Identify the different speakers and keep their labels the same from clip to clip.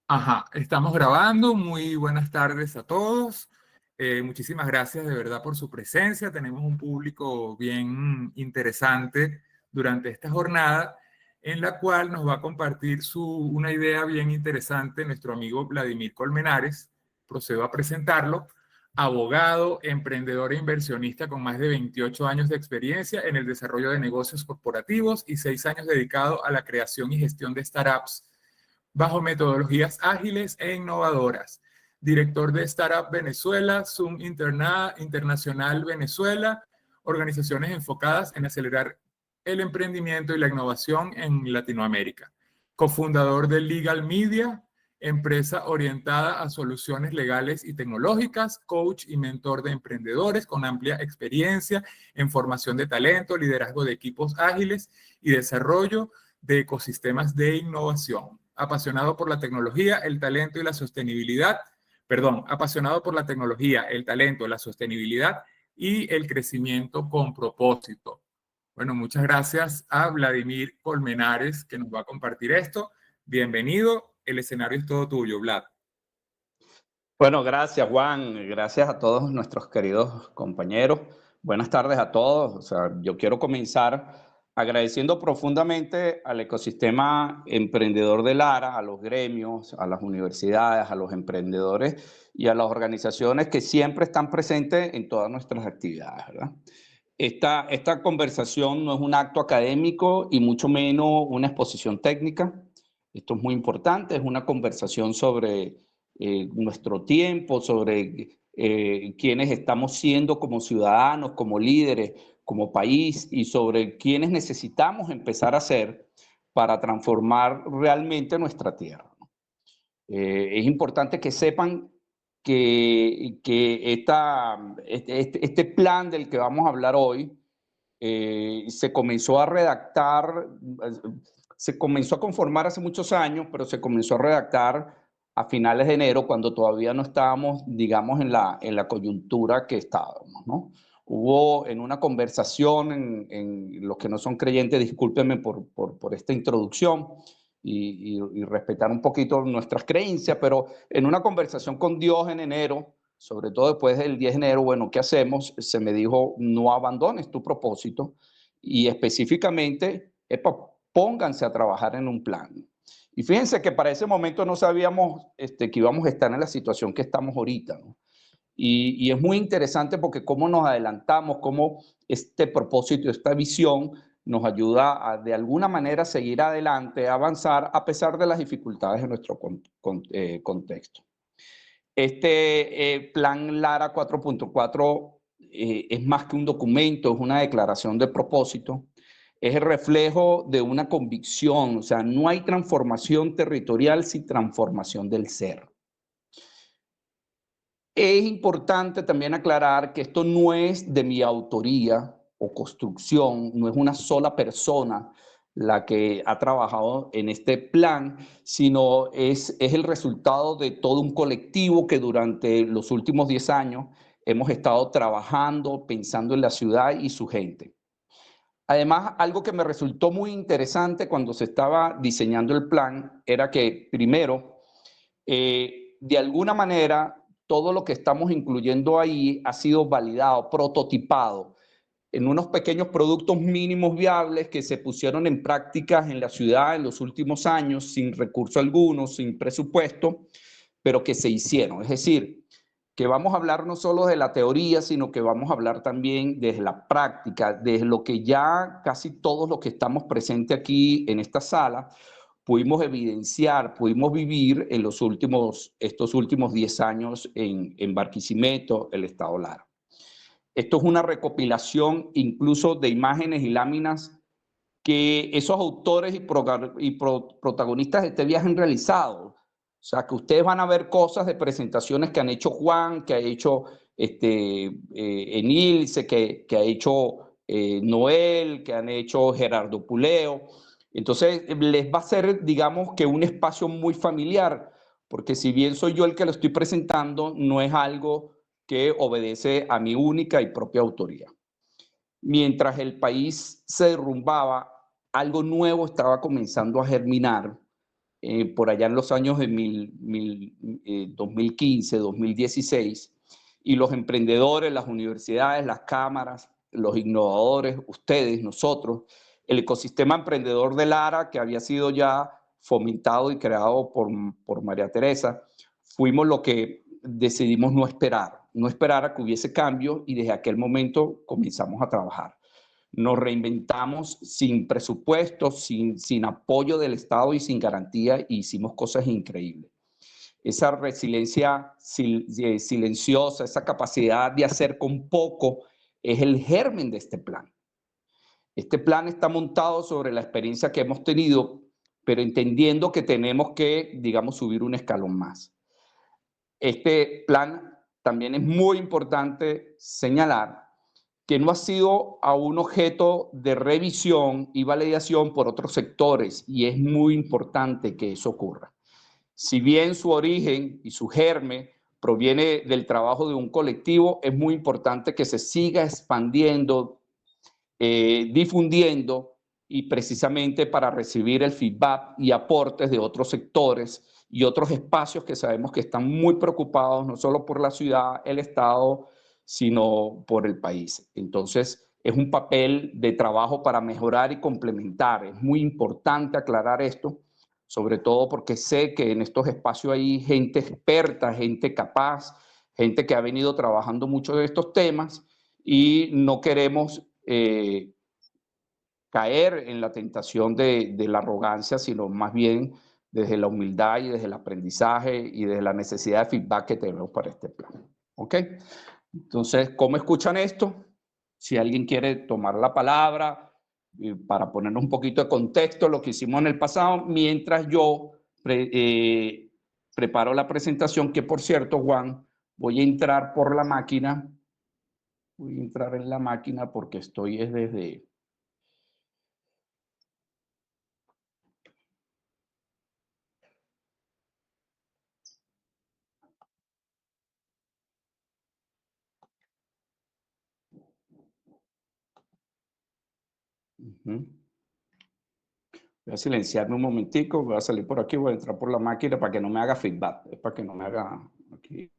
Speaker 1: Ajá, estamos grabando. Muy buenas tardes a todos. Muchísimas gracias de verdad por su presencia. Tenemos un público bien interesante durante esta jornada en la cual nos va a compartir una idea bien interesante nuestro amigo Vladimir Colmenares. Procedo a presentarlo. Abogado, emprendedor e inversionista con más de 28 años de experiencia en el desarrollo de negocios corporativos y 6 años dedicado a la creación y gestión de startups bajo metodologías ágiles e innovadoras. Director de Startup Venezuela, Zoom Internacional Venezuela, organizaciones enfocadas en acelerar el emprendimiento y la innovación en Latinoamérica. Cofundador de Legal Media, empresa orientada a soluciones legales y tecnológicas, coach y mentor de emprendedores con amplia experiencia en formación de talento, liderazgo de equipos ágiles y desarrollo de ecosistemas de innovación. Apasionado por la tecnología, el talento y la sostenibilidad, apasionado por la tecnología, el talento, la sostenibilidad y el crecimiento con propósito. Bueno, muchas gracias a Vladimir Colmenares que nos va a compartir esto. Bienvenido, el escenario es todo tuyo, Vlad.
Speaker 2: Bueno, gracias Juan, gracias a todos nuestros queridos compañeros. Buenas tardes a todos. O sea, yo quiero comenzar agradeciendo profundamente al ecosistema emprendedor de Lara, a los gremios, a las universidades, a los emprendedores y a las organizaciones que siempre están presentes en todas nuestras actividades, ¿verdad? Esta conversación no es un acto académico y mucho menos una exposición técnica. Esto es muy importante, es una conversación sobre nuestro tiempo, sobre quiénes estamos siendo como ciudadanos, como líderes, como país y sobre quiénes necesitamos empezar a ser para transformar realmente nuestra tierra. Es importante que sepan que este plan del que vamos a hablar hoy se comenzó a redactar, se comenzó a conformar hace muchos años, pero se comenzó a redactar a finales de enero, cuando todavía no estábamos, digamos, en la coyuntura que estábamos, ¿no? Hubo en una conversación, en los que no son creyentes, discúlpenme por esta introducción y respetar un poquito nuestras creencias, pero en una conversación con Dios en enero, sobre todo después del 10 de enero, bueno, ¿qué hacemos? Se me dijo, no abandones tu propósito y específicamente, pónganse a trabajar en un plan. Y fíjense que para ese momento no sabíamos que íbamos a estar en la situación que estamos ahorita, ¿no? Y es muy interesante porque cómo nos adelantamos, cómo este propósito, esta visión nos ayuda a de alguna manera seguir adelante, a avanzar a pesar de las dificultades de nuestro contexto. Este plan Lara 4.4 es más que un documento, es una declaración de propósito, es el reflejo de una convicción. O sea, no hay transformación territorial sin transformación del ser. Es importante también aclarar que esto no es de mi autoría o construcción, no es una sola persona la que ha trabajado en este plan, sino es el resultado de todo un colectivo que durante los últimos 10 años hemos estado trabajando, pensando en la ciudad y su gente. Además, algo que me resultó muy interesante cuando se estaba diseñando el plan era que, primero, de alguna manera, todo lo que estamos incluyendo ahí ha sido validado, prototipado en unos pequeños productos mínimos viables que se pusieron en práctica en la ciudad en los últimos años, sin recurso alguno, sin presupuesto, pero que se hicieron. Es decir, que vamos a hablar no solo de la teoría, sino que vamos a hablar también desde la práctica, desde lo que ya casi todos los que estamos presentes aquí en esta sala pudimos evidenciar, pudimos vivir en estos últimos 10 años en Barquisimeto, el estado Lara. Esto es una recopilación incluso de imágenes y láminas que esos autores y protagonistas de este viaje han realizado. O sea, que ustedes van a ver cosas de presentaciones que han hecho Juan, que ha hecho Enilce, que ha hecho Noel, que han hecho Gerardo Puleo. Entonces, les va a ser, digamos, que un espacio muy familiar, porque si bien soy yo el que lo estoy presentando, no es algo que obedece a mi única y propia autoría. Mientras el país se derrumbaba, algo nuevo estaba comenzando a germinar por allá en los años de 2015, 2016, y los emprendedores, las universidades, las cámaras, los innovadores, ustedes, nosotros, el ecosistema emprendedor de Lara, que había sido ya fomentado y creado por María Teresa, fuimos lo que decidimos no esperar a que hubiese cambio, y desde aquel momento comenzamos a trabajar. Nos reinventamos sin presupuesto, sin apoyo del Estado y sin garantía, e hicimos cosas increíbles. Esa resiliencia silenciosa, esa capacidad de hacer con poco, es el germen de este plan. Este plan está montado sobre la experiencia que hemos tenido, pero entendiendo que tenemos que, digamos, subir un escalón más. Este plan también es muy importante señalar que no ha sido a un objeto de revisión y validación por otros sectores, y es muy importante que eso ocurra. Si bien su origen y su germen proviene del trabajo de un colectivo, es muy importante que se siga expandiendo, difundiendo, y precisamente para recibir el feedback y aportes de otros sectores y otros espacios que sabemos que están muy preocupados, no solo por la ciudad, el Estado, sino por el país. Entonces, es un papel de trabajo para mejorar y complementar. Es muy importante aclarar esto, sobre todo porque sé que en estos espacios hay gente experta, gente capaz, gente que ha venido trabajando mucho de estos temas, y no queremos caer en la tentación de la arrogancia, sino más bien desde la humildad y desde el aprendizaje y desde la necesidad de feedback que tenemos para este plan. ¿Ok? Entonces, ¿cómo escuchan esto? Si alguien quiere tomar la palabra para ponernos un poquito de contexto lo que hicimos en el pasado, mientras yo preparo la presentación, que por cierto, Juan, voy a entrar por la máquina. Voy a entrar en la máquina porque estoy desde... Voy a silenciarme un momentico, voy a salir por aquí, voy a entrar por la máquina para que no me haga feedback, es para que no me haga aquí.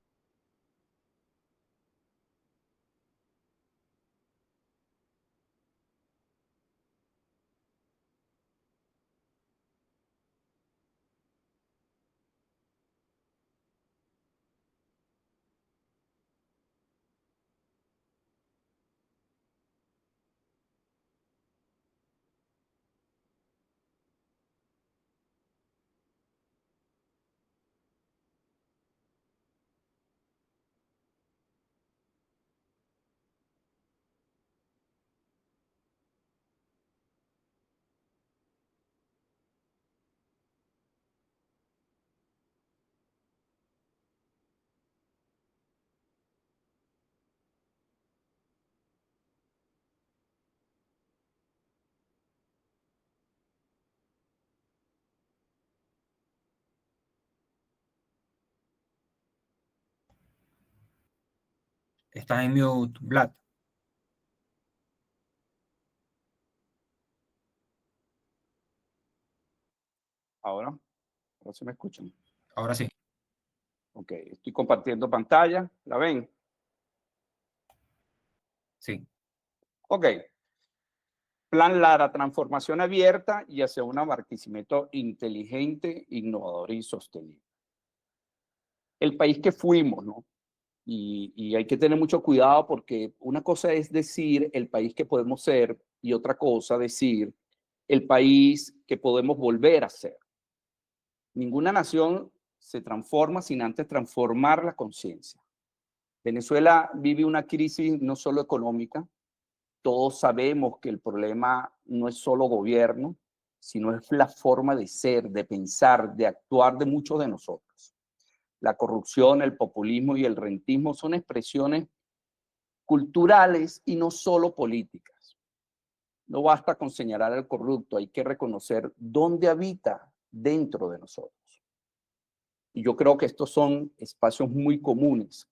Speaker 3: Está en mute, Vlad.
Speaker 2: Ahora se me escuchan.
Speaker 3: Ahora sí.
Speaker 2: Ok, estoy compartiendo pantalla, ¿la ven?
Speaker 3: Sí.
Speaker 2: Ok. Plan Lara, transformación abierta y hacia un abastecimiento inteligente, innovador y sostenible. El país que fuimos, ¿no? Y hay que tener mucho cuidado, porque una cosa es decir el país que podemos ser y otra cosa decir el país que podemos volver a ser. Ninguna nación se transforma sin antes transformar la conciencia. Venezuela vive una crisis no solo económica. Todos sabemos que el problema no es solo gobierno, sino es la forma de ser, de pensar, de actuar de muchos de nosotros. La corrupción, el populismo y el rentismo son expresiones culturales y no solo políticas. No basta con señalar al corrupto, hay que reconocer dónde habita dentro de nosotros. Y yo creo que estos son espacios muy comunes.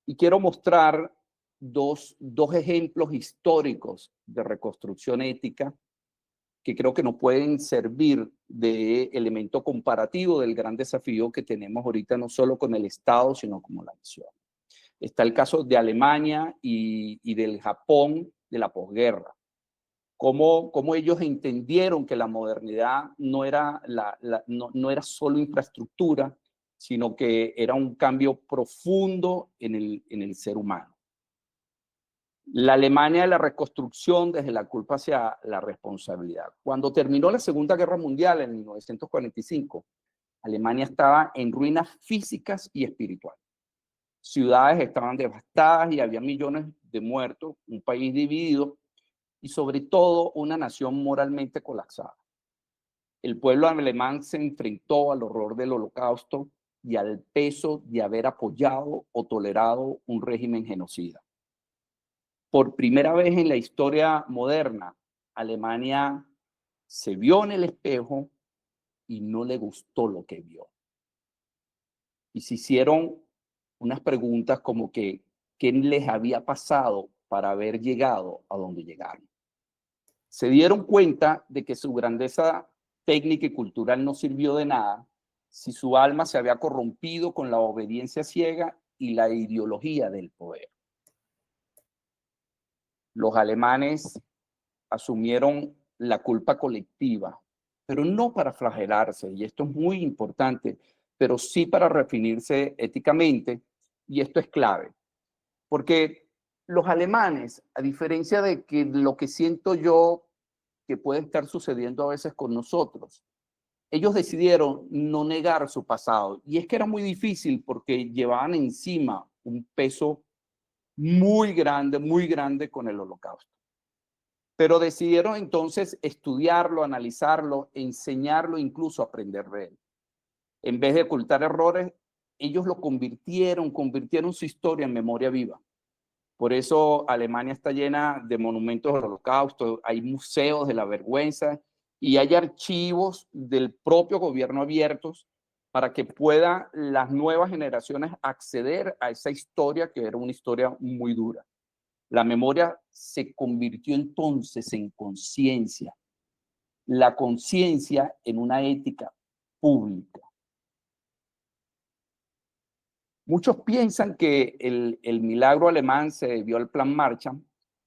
Speaker 2: Y quiero mostrar dos ejemplos históricos de reconstrucción ética que creo que nos pueden servir de elemento comparativo del gran desafío que tenemos ahorita, no solo con el Estado, sino como la nación. Está el caso de Alemania y del Japón de la posguerra. Cómo ellos entendieron que la modernidad no era, no era solo infraestructura, sino que era un cambio profundo en el ser humano. La Alemania de la reconstrucción desde la culpa hacia la responsabilidad. Cuando terminó la Segunda Guerra Mundial en 1945, Alemania estaba en ruinas físicas y espirituales. Ciudades estaban devastadas y había millones de muertos, un país dividido y sobre todo una nación moralmente colapsada. El pueblo alemán se enfrentó al horror del Holocausto y al peso de haber apoyado o tolerado un régimen genocida. Por primera vez en la historia moderna, Alemania se vio en el espejo y no le gustó lo que vio. Y se hicieron unas preguntas como que, ¿qué les había pasado para haber llegado a donde llegaron? Se dieron cuenta de que su grandeza técnica y cultural no sirvió de nada si su alma se había corrompido con la obediencia ciega y la ideología del poder. Los alemanes asumieron la culpa colectiva, pero no para flagelarse, y esto es muy importante, pero sí para refinirse éticamente, y esto es clave, porque los alemanes, a diferencia de que lo que siento yo que puede estar sucediendo a veces con nosotros, ellos decidieron no negar su pasado, y es que era muy difícil porque llevaban encima un peso muy grande con el Holocausto. Pero decidieron entonces estudiarlo, analizarlo, enseñarlo, incluso aprender de él. En vez de ocultar errores, ellos lo convirtieron su historia en memoria viva. Por eso Alemania está llena de monumentos del Holocausto, hay museos de la vergüenza y hay archivos del propio gobierno abiertos para que puedan las nuevas generaciones acceder a esa historia que era una historia muy dura. La memoria se convirtió entonces en conciencia, la conciencia en una ética pública. Muchos piensan que el milagro alemán se debió al Plan Marshall,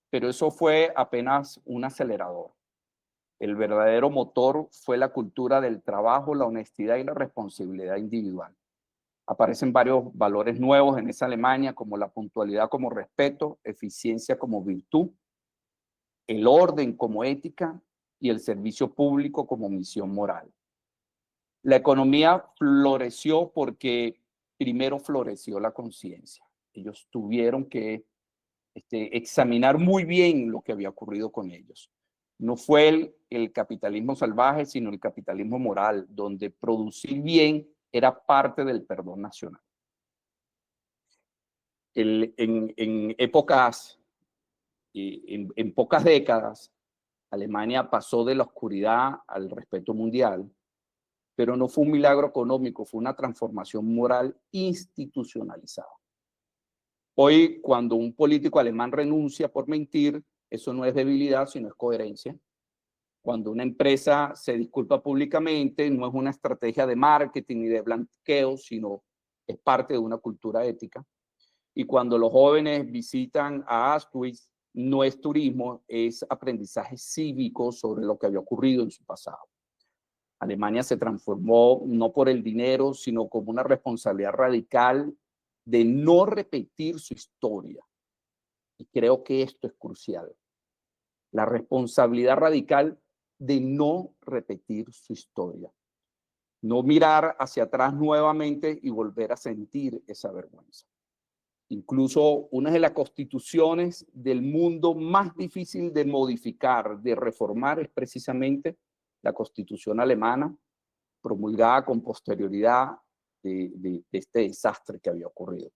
Speaker 2: pero eso fue apenas un acelerador. El verdadero motor fue la cultura del trabajo, la honestidad y la responsabilidad individual. Aparecen varios valores nuevos en esa Alemania, como la puntualidad como respeto, eficiencia como virtud, el orden como ética y el servicio público como misión moral. La economía floreció porque primero floreció la conciencia. Ellos tuvieron que examinar muy bien lo que había ocurrido con ellos. No fue el capitalismo salvaje, sino el capitalismo moral, donde producir bien era parte del perdón nacional. En épocas, en pocas décadas, Alemania pasó de la oscuridad al respeto mundial, pero no fue un milagro económico, fue una transformación moral institucionalizada. Hoy, cuando un político alemán renuncia por mentir, eso no es debilidad, sino es coherencia. Cuando una empresa se disculpa públicamente, no es una estrategia de marketing ni de blanqueo, sino es parte de una cultura ética. Y cuando los jóvenes visitan a Auschwitz, no es turismo, es aprendizaje cívico sobre lo que había ocurrido en su pasado. Alemania se transformó no por el dinero, sino como una responsabilidad radical de no repetir su historia. Y creo que esto es crucial. La responsabilidad radical de no repetir su historia. No mirar hacia atrás nuevamente y volver a sentir esa vergüenza. Incluso una de las constituciones del mundo más difícil de modificar, de reformar, es precisamente la Constitución alemana, promulgada con posterioridad de este desastre que había ocurrido.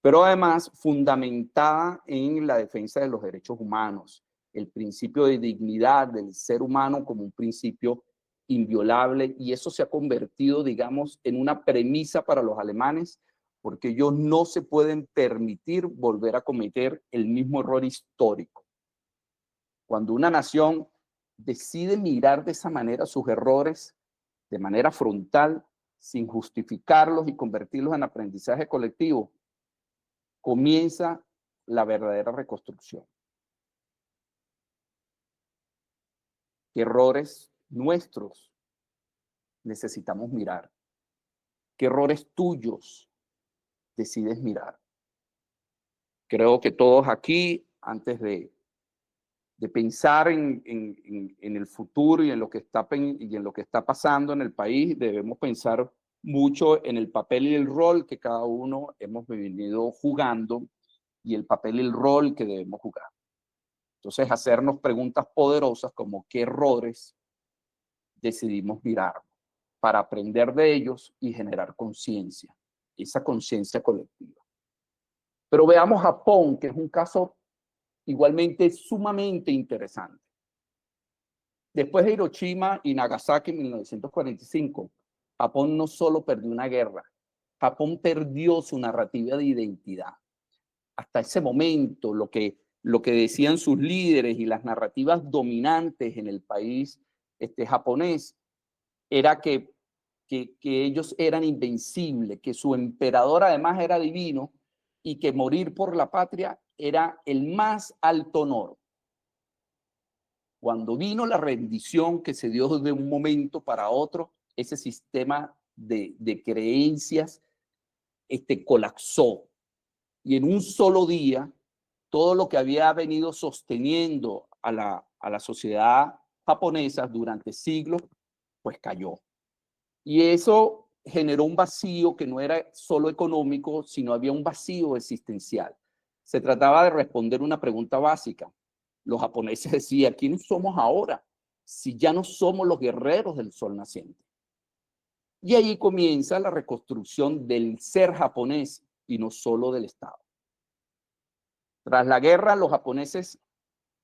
Speaker 2: Pero además fundamentada en la defensa de los derechos humanos, el principio de dignidad del ser humano como un principio inviolable, y eso se ha convertido, digamos, en una premisa para los alemanes, porque ellos no se pueden permitir volver a cometer el mismo error histórico. Cuando una nación decide mirar de esa manera sus errores de manera frontal, sin justificarlos y convertirlos en aprendizaje colectivo, comienza la verdadera reconstrucción. ¿Qué errores nuestros necesitamos mirar? ¿Qué errores tuyos decides mirar? Creo que todos aquí, antes de pensar en el futuro y en lo que está pasando en el país, debemos pensar mucho en el papel y el rol que cada uno hemos venido jugando y el papel y el rol que debemos jugar. Entonces, hacernos preguntas poderosas como qué errores decidimos mirar para aprender de ellos y generar conciencia, esa conciencia colectiva. Pero veamos Japón, que es un caso igualmente sumamente interesante. Después de Hiroshima y Nagasaki en 1945, Japón no solo perdió una guerra, Japón perdió su narrativa de identidad. Hasta ese momento, lo que decían sus líderes y las narrativas dominantes en el país japonés era que ellos eran invencibles, que su emperador además era divino y que morir por la patria era el más alto honor. Cuando vino la rendición que se dio de un momento para otro, ese sistema de creencias colapsó. Y en un solo día, todo lo que había venido sosteniendo a la sociedad japonesa durante siglos, pues cayó. Y eso generó un vacío que no era solo económico, sino había un vacío existencial. Se trataba de responder una pregunta básica. Los japoneses decían, ¿quiénes somos ahora? Si ya no somos los guerreros del sol naciente. Y ahí comienza la reconstrucción del ser japonés y no solo del Estado. Tras la guerra, los japoneses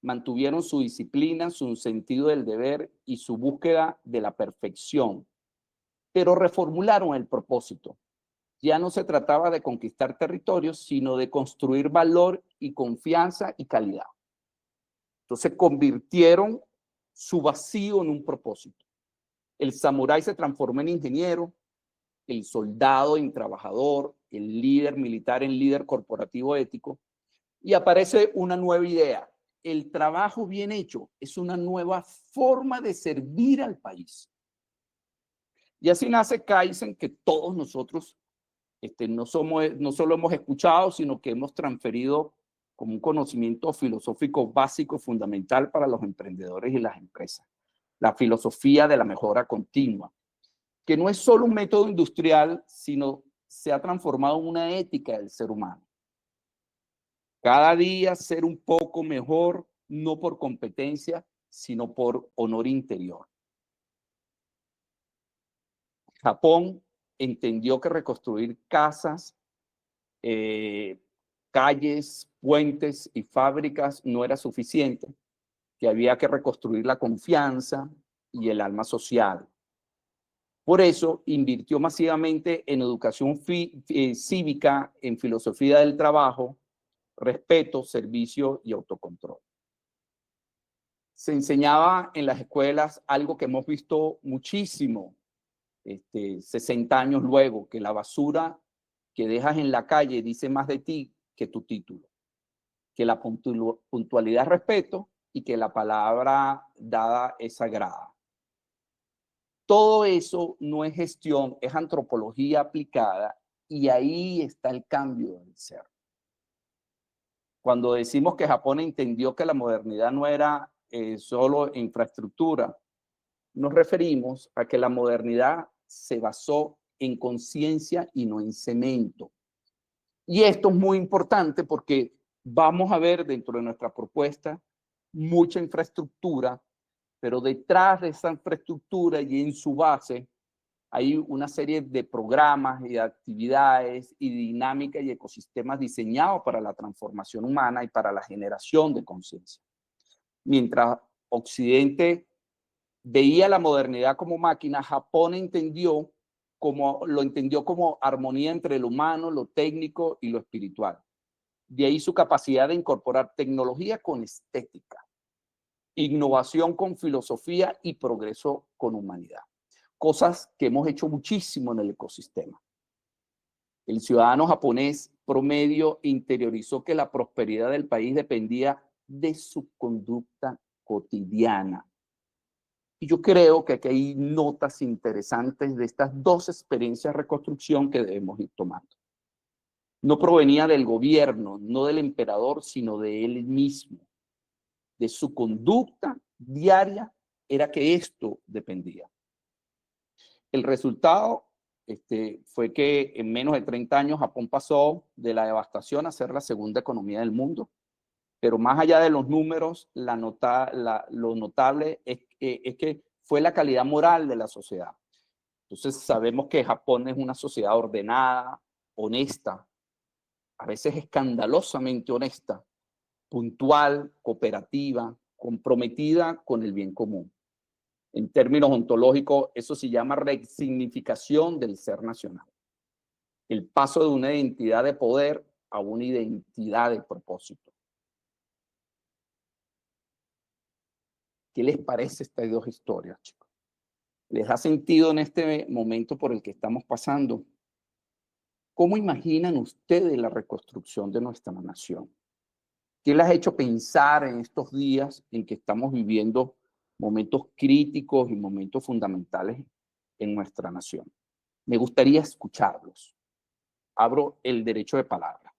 Speaker 2: mantuvieron su disciplina, su sentido del deber y su búsqueda de la perfección, pero reformularon el propósito. Ya no se trataba de conquistar territorios, sino de construir valor y confianza y calidad. Entonces convirtieron su vacío en un propósito. El samurái se transformó en ingeniero, el soldado en trabajador, el líder militar en líder corporativo ético, y aparece una nueva idea. El trabajo bien hecho es una nueva forma de servir al país. Y así nace Kaizen, que todos nosotros no solo hemos escuchado, sino que hemos transferido como un conocimiento filosófico básico, fundamental para los emprendedores y las empresas. La filosofía de la mejora continua, que no es solo un método industrial, sino se ha transformado en una ética del ser humano. Cada día ser un poco mejor, no por competencia, sino por honor interior. Japón entendió que reconstruir casas, calles, puentes y fábricas no era suficiente, que había que reconstruir la confianza y el alma social. Por eso invirtió masivamente en educación cívica, en filosofía del trabajo, respeto, servicio y autocontrol. Se enseñaba en las escuelas algo que hemos visto muchísimo 60 años luego, que la basura que dejas en la calle dice más de ti que tu título, que la puntualidad es respeto y que la palabra dada es sagrada. Todo eso no es gestión, es antropología aplicada y ahí está el cambio del ser. Cuando decimos que Japón entendió que la modernidad no era solo infraestructura, nos referimos a que la modernidad se basó en conciencia y no en cemento. Y esto es muy importante porque vamos a ver dentro de nuestra propuesta mucha infraestructura, pero detrás de esa infraestructura y en su base hay una serie de programas y de actividades y dinámicas y ecosistemas diseñados para la transformación humana y para la generación de conciencia. Mientras Occidente veía la modernidad como máquina, Japón lo entendió como armonía entre lo humano, lo técnico y lo espiritual. De ahí su capacidad de incorporar tecnología con estética. innovación con filosofía y progreso con humanidad. Cosas que hemos hecho muchísimo en el ecosistema. El ciudadano japonés promedio interiorizó que la prosperidad del país dependía de su conducta cotidiana. Y yo creo que aquí hay notas interesantes de estas dos experiencias de reconstrucción que debemos ir tomando. No provenía del gobierno, no del emperador, sino de él mismo. De su conducta diaria era que esto dependía. El resultado fue que en menos de 30 años Japón pasó de la devastación a ser la segunda economía del mundo. Pero más allá de los números, lo notable es que fue la calidad moral de la sociedad. Entonces sabemos que Japón es una sociedad ordenada, honesta, a veces escandalosamente honesta, puntual, cooperativa, comprometida con el bien común. En términos ontológicos, eso se llama resignificación del ser nacional. El paso de una identidad de poder a una identidad de propósito. ¿Qué les parece estas dos historias, chicos? ¿Les da sentido en este momento por el que estamos pasando? ¿Cómo imaginan ustedes la reconstrucción de nuestra nación? ¿Qué les ha hecho pensar en estos días en que estamos viviendo momentos críticos y momentos fundamentales en nuestra nación? Me gustaría escucharlos. Abro el derecho de palabra.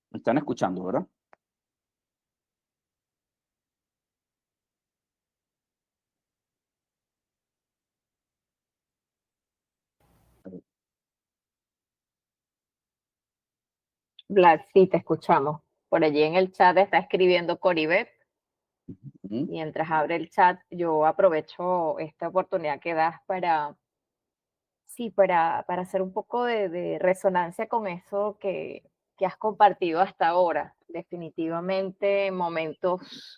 Speaker 2: ¿Me están escuchando, verdad?
Speaker 4: Vlad, sí, te escuchamos. Por allí en el chat está escribiendo Coribet. Mientras abre el chat, yo aprovecho esta oportunidad que das para hacer un poco de resonancia con eso que has compartido hasta ahora. Definitivamente momentos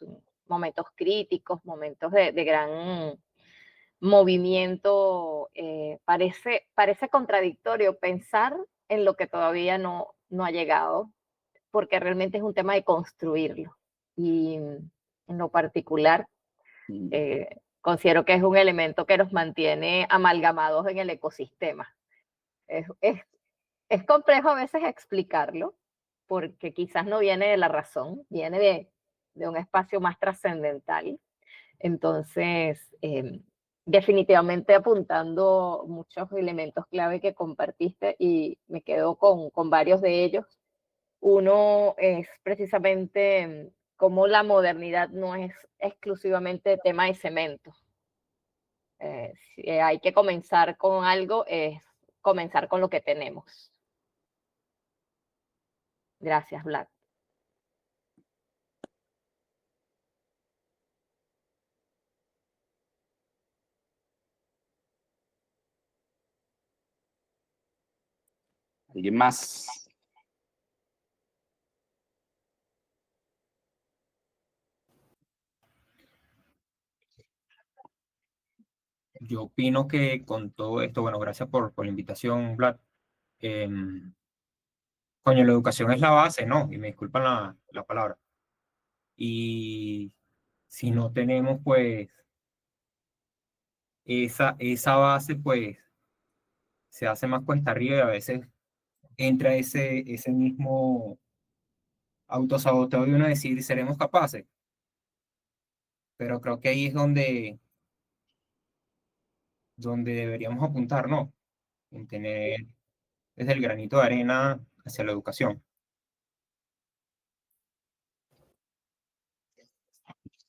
Speaker 4: críticos, momentos de gran movimiento. Parece contradictorio pensar en lo que todavía no ha llegado, porque realmente es un tema de construirlo. Y en lo particular, considero que es un elemento que nos mantiene amalgamados en el ecosistema. Es complejo a veces explicarlo, porque quizás no viene de la razón, viene de un espacio más trascendental. Entonces, definitivamente apuntando muchos elementos clave que compartiste y me quedo con varios de ellos. Uno es precisamente cómo la modernidad no es exclusivamente tema de cemento. Si hay que comenzar con algo, es comenzar con lo que tenemos. Gracias, Vlad.
Speaker 2: ¿Alguien más?
Speaker 3: Yo opino que con todo esto, bueno, gracias por la invitación, Vlad. Coño, la educación es la base, ¿no? Y me disculpan la palabra. Y si no tenemos, pues, esa base, pues, se hace más cuesta arriba y a veces entra ese mismo autosaboteo de uno decir, seremos capaces. Pero creo que ahí es donde deberíamos apuntar, ¿no? En tener desde el granito de arena hacia la educación.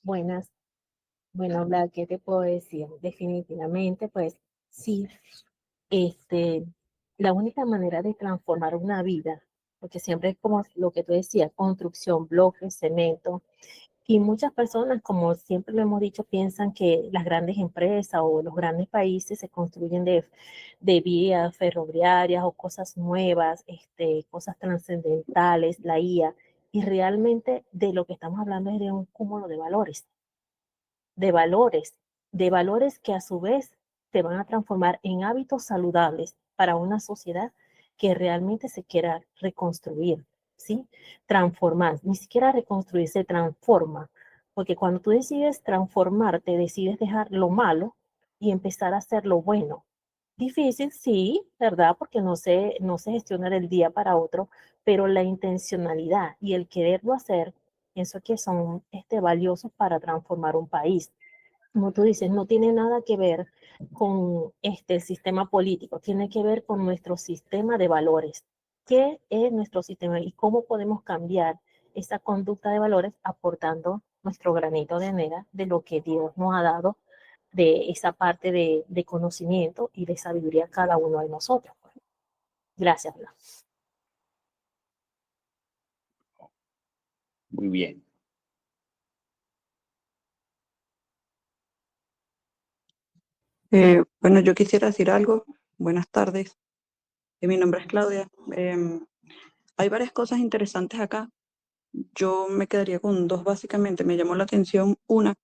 Speaker 5: Buenas. Bueno, Vlad, ¿qué te puedo decir? Definitivamente, pues sí, la única manera de transformar una vida, porque siempre es como lo que tú decías, construcción, bloques, cemento, y muchas personas, como siempre lo hemos dicho, piensan que las grandes empresas o los grandes países se construyen de vías ferroviarias o cosas nuevas, cosas trascendentales, la IA, y realmente de lo que estamos hablando es de un cúmulo de valores de valores que a su vez se van a transformar en hábitos saludables para una sociedad que realmente se quiera reconstruir, ¿sí? Transformar, ni siquiera reconstruir, se transforma, porque cuando tú decides transformarte, decides dejar lo malo y empezar a hacer lo bueno. Difícil, sí, ¿verdad? Porque no se gestiona del día para otro, pero la intencionalidad y el quererlo hacer, eso que son valiosos para transformar un país. Como tú dices, no tiene nada que ver con el sistema político, tiene que ver con nuestro sistema de valores. ¿Qué es nuestro sistema y cómo podemos cambiar esa conducta de valores aportando nuestro granito de arena de lo que Dios nos ha dado, de esa parte de conocimiento y de sabiduría a cada uno de nosotros? Gracias, Blas.
Speaker 2: Muy bien.
Speaker 6: Bueno, yo quisiera decir algo. Buenas tardes. Mi nombre es Claudia. Hay varias cosas interesantes acá. Yo me quedaría con dos, básicamente. Me llamó la atención una,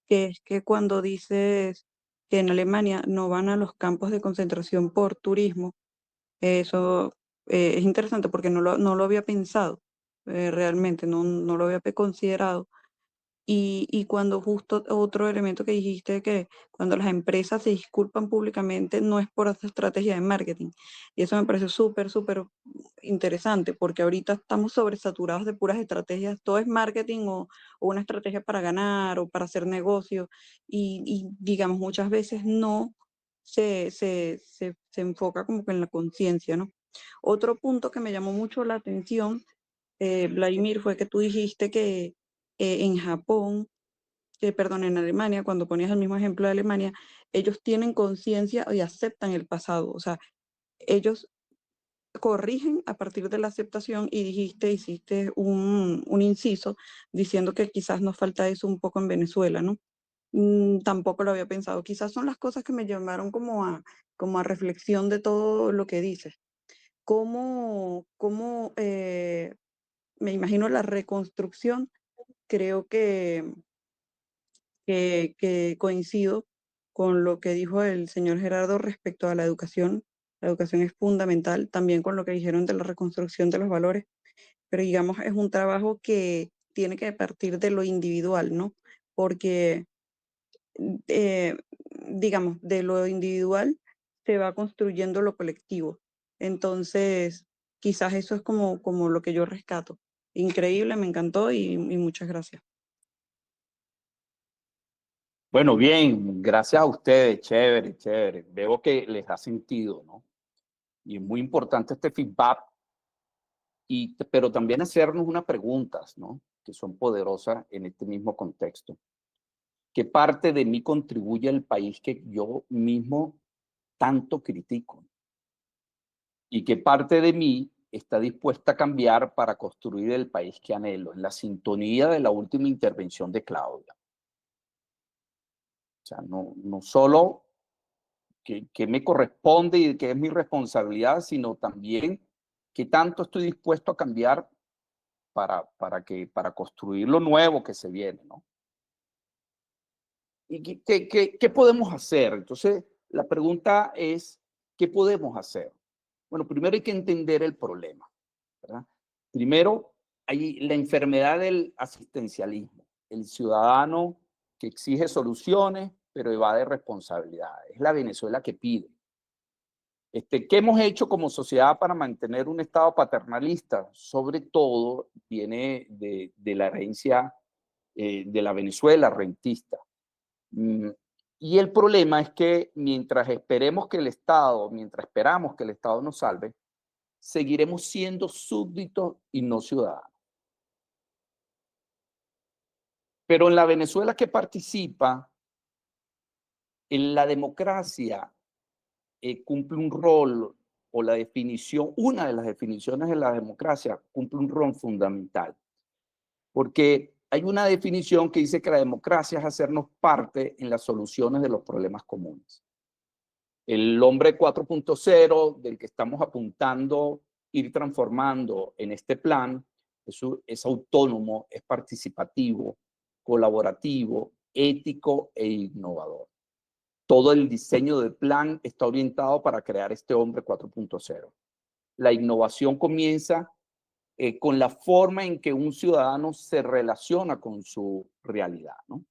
Speaker 6: que es que cuando dices que en Alemania no van a los campos de concentración por turismo, eso es interesante porque no lo había pensado, realmente, no lo había considerado. Y cuando justo otro elemento que dijiste, que cuando las empresas se disculpan públicamente no es por esa estrategia de marketing. Y eso me parece súper interesante, porque ahorita estamos sobresaturados de puras estrategias. Todo es marketing o una estrategia para ganar o para hacer negocio. Y digamos, muchas veces no se enfoca como que en la conciencia, ¿no? Otro punto que me llamó mucho la atención, Vladimir, fue que tú dijiste que en Japón, perdón, en Alemania, cuando ponías el mismo ejemplo de Alemania, ellos tienen conciencia y aceptan el pasado. O sea, ellos corrigen a partir de la aceptación, y hiciste un inciso diciendo que quizás nos falta eso un poco en Venezuela, ¿no? Tampoco lo había pensado. Quizás son las cosas que me llamaron como a reflexión de todo lo que dices. ¿Cómo me imagino la reconstrucción? Creo que coincido con lo que dijo el señor Gerardo respecto a la educación. La educación es fundamental, también con lo que dijeron de la reconstrucción de los valores, pero digamos, es un trabajo que tiene que partir de lo individual, ¿no? Porque, eh, digamos, de lo individual se va construyendo lo colectivo. Entonces, quizás eso es como lo que yo rescato. Increíble, me encantó y muchas gracias.
Speaker 2: Bueno, bien, gracias a ustedes, chévere, chévere. Veo que les ha sentido, ¿no? Y es muy importante este feedback, pero también hacernos unas preguntas, ¿no? Que son poderosas en este mismo contexto. ¿Qué parte de mí contribuye al país que yo mismo tanto critico? ¿Y qué parte de mí está dispuesta a cambiar para construir el país que anhelo? En la sintonía de la última intervención de Claudia. O sea, no solo que me corresponde y que es mi responsabilidad, sino también qué tanto estoy dispuesto a cambiar para construir lo nuevo que se viene, ¿no? ¿Y qué podemos hacer? Entonces, la pregunta es, ¿qué podemos hacer? Bueno, primero hay que entender el problema, ¿verdad? Primero, hay la enfermedad del asistencialismo, el ciudadano que exige soluciones, pero evade responsabilidades. Es la Venezuela que pide. ¿Qué hemos hecho como sociedad para mantener un Estado paternalista? Sobre todo viene de la herencia de la Venezuela rentista. Y el problema es que mientras esperamos que el Estado nos salve, seguiremos siendo súbditos y no ciudadanos. Pero en la Venezuela que participa, en la democracia cumple un rol, o la definición, una de las definiciones de la democracia cumple un rol fundamental. Porque hay una definición que dice que la democracia es hacernos parte en las soluciones de los problemas comunes. El hombre 4.0 del que estamos apuntando ir transformando en este plan es autónomo, es participativo, colaborativo, ético e innovador. Todo el diseño del plan está orientado para crear este hombre 4.0. La innovación comienza con la forma en que un ciudadano se relaciona con su realidad, ¿no?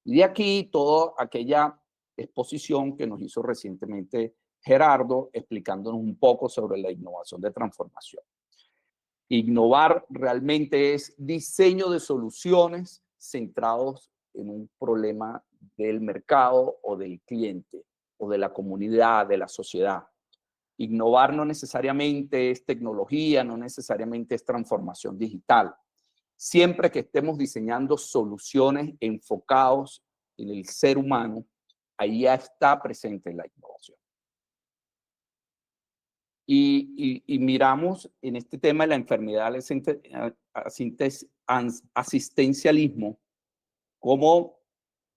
Speaker 2: Y de aquí toda aquella exposición que nos hizo recientemente Gerardo, explicándonos un poco sobre la innovación de transformación. Innovar realmente es diseño de soluciones centrados en un problema del mercado o del cliente o de la comunidad, de la sociedad. Innovar no necesariamente es tecnología, no necesariamente es transformación digital. Siempre que estemos diseñando soluciones enfocados en el ser humano, ahí ya está presente la innovación. Y miramos en este tema de la enfermedad del asistencialismo, como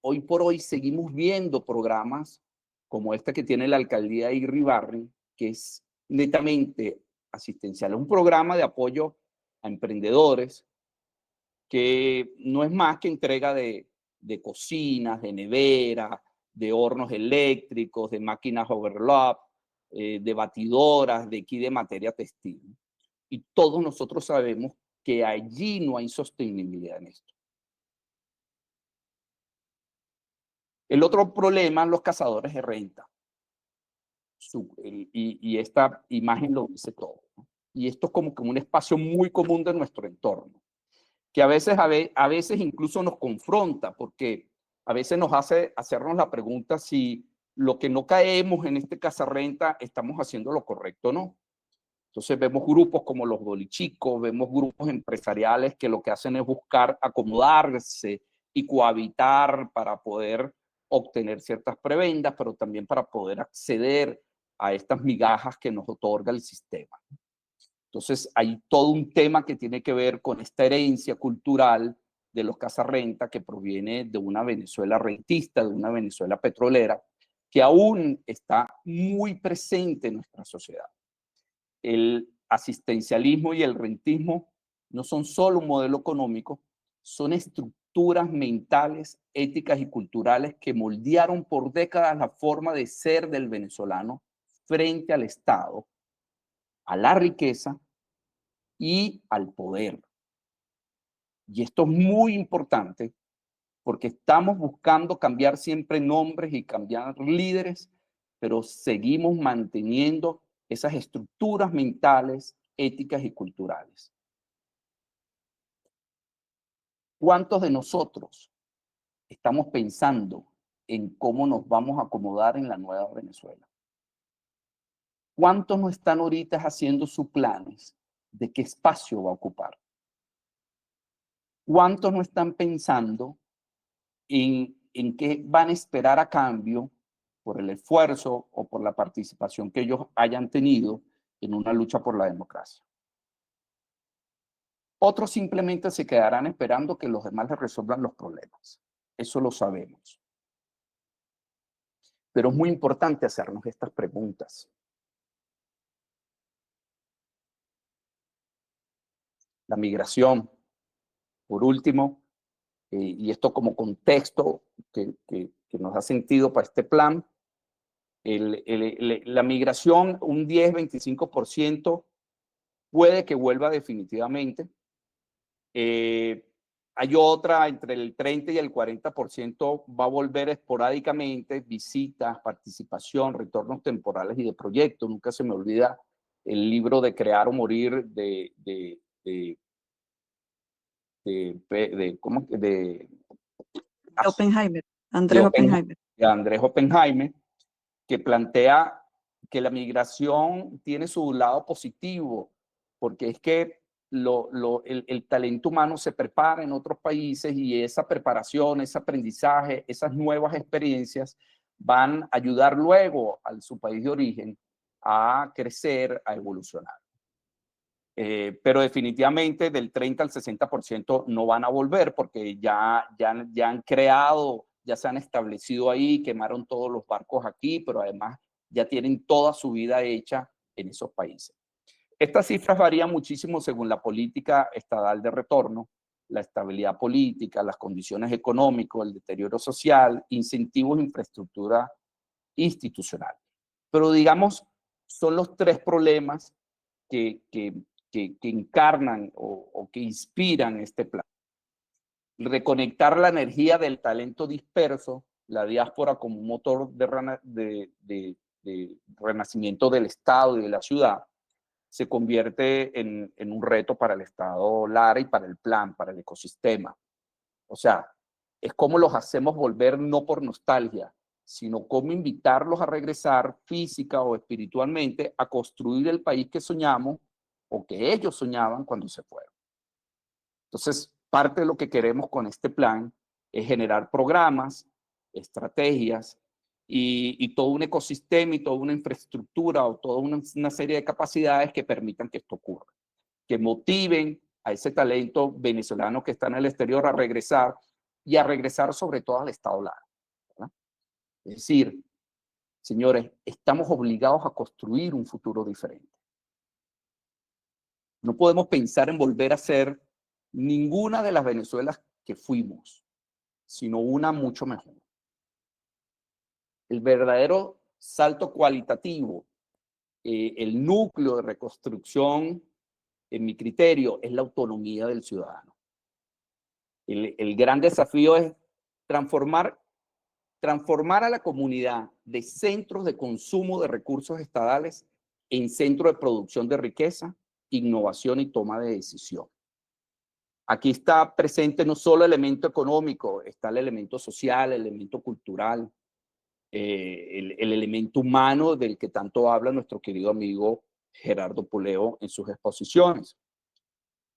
Speaker 2: hoy por hoy seguimos viendo programas como este que tiene la alcaldía de Iribarren, que es netamente asistencial. Es un programa de apoyo a emprendedores que no es más que entrega de cocinas, de neveras, de hornos eléctricos, de máquinas overlock, de batidoras, de aquí de materia textil. Y todos nosotros sabemos que allí no hay sostenibilidad en esto. El otro problema, los cazadores de renta. Y esta imagen lo dice todo, ¿no? Y esto es como que un espacio muy común de nuestro entorno, que a veces incluso nos confronta, porque a veces nos hace hacernos la pregunta si lo que no caemos en este cazarrenta estamos haciendo lo correcto o no. Entonces vemos grupos como los bolichicos, vemos grupos empresariales que lo que hacen es buscar acomodarse y cohabitar para poder obtener ciertas prebendas, pero también para poder acceder a estas migajas que nos otorga el sistema. Entonces hay todo un tema que tiene que ver con esta herencia cultural de los cazarrenta que proviene de una Venezuela rentista, de una Venezuela petrolera, que aún está muy presente en nuestra sociedad. El asistencialismo y el rentismo no son solo un modelo económico, son estructuras mentales, éticas y culturales que moldearon por décadas la forma de ser del venezolano frente al Estado, a la riqueza y al poder. Y esto es muy importante porque estamos buscando cambiar siempre nombres y cambiar líderes, pero seguimos manteniendo esas estructuras mentales, éticas y culturales. ¿Cuántos de nosotros estamos pensando en cómo nos vamos a acomodar en la nueva Venezuela? ¿Cuántos no están ahorita haciendo sus planes de qué espacio va a ocupar? ¿Cuántos no están pensando en qué van a esperar a cambio por el esfuerzo o por la participación que ellos hayan tenido en una lucha por la democracia? Otros simplemente se quedarán esperando que los demás les resuelvan los problemas. Eso lo sabemos. Pero es muy importante hacernos estas preguntas. La migración, por último, y esto como contexto que nos da sentido para este plan, la migración, un 10-25% puede que vuelva definitivamente. Hay otra, entre el 30 y el 40% va a volver esporádicamente, visitas, participación, retornos temporales y de proyectos. Nunca se me olvida el libro de Crear o Morir de
Speaker 6: Oppenheimer, Andrés Oppenheimer.
Speaker 2: De Andrés Oppenheimer, que plantea que la migración tiene su lado positivo, porque es que el talento humano se prepara en otros países y esa preparación, ese aprendizaje, esas nuevas experiencias van a ayudar luego a su país de origen a crecer, a evolucionar. Pero definitivamente del 30 al 60% no van a volver porque ya han creado, ya se han establecido ahí, quemaron todos los barcos aquí, pero además ya tienen toda su vida hecha en esos países. Estas cifras varían muchísimo según la política estatal de retorno, la estabilidad política, las condiciones económicas, el deterioro social, incentivos de infraestructura institucional. Pero digamos, son los tres problemas que encarnan o que inspiran este plan. Reconectar la energía del talento disperso, la diáspora como un motor de renacimiento del Estado y de la ciudad, se convierte en un reto para el Estado Lara y para el plan, para el ecosistema. O sea, es como los hacemos volver no por nostalgia, sino cómo invitarlos a regresar física o espiritualmente a construir el país que soñamos o que ellos soñaban cuando se fueron. Entonces, parte de lo que queremos con este plan es generar programas, estrategias y todo un ecosistema y toda una infraestructura o toda una serie de capacidades que permitan que esto ocurra, que motiven a ese talento venezolano que está en el exterior a regresar y a regresar sobre todo al Estado Lara. Es decir, señores, estamos obligados a construir un futuro diferente. No podemos pensar en volver a ser ninguna de las Venezuelas que fuimos, sino una mucho mejor. El verdadero salto cualitativo, el núcleo de reconstrucción, en mi criterio, es la autonomía del ciudadano. El gran desafío es transformar a la comunidad de centros de consumo de recursos estatales en centros de producción de riqueza, innovación y toma de decisión. Aquí está presente no solo el elemento económico, está el elemento social, el elemento cultural, el elemento humano del que tanto habla nuestro querido amigo Gerardo Puleo en sus exposiciones.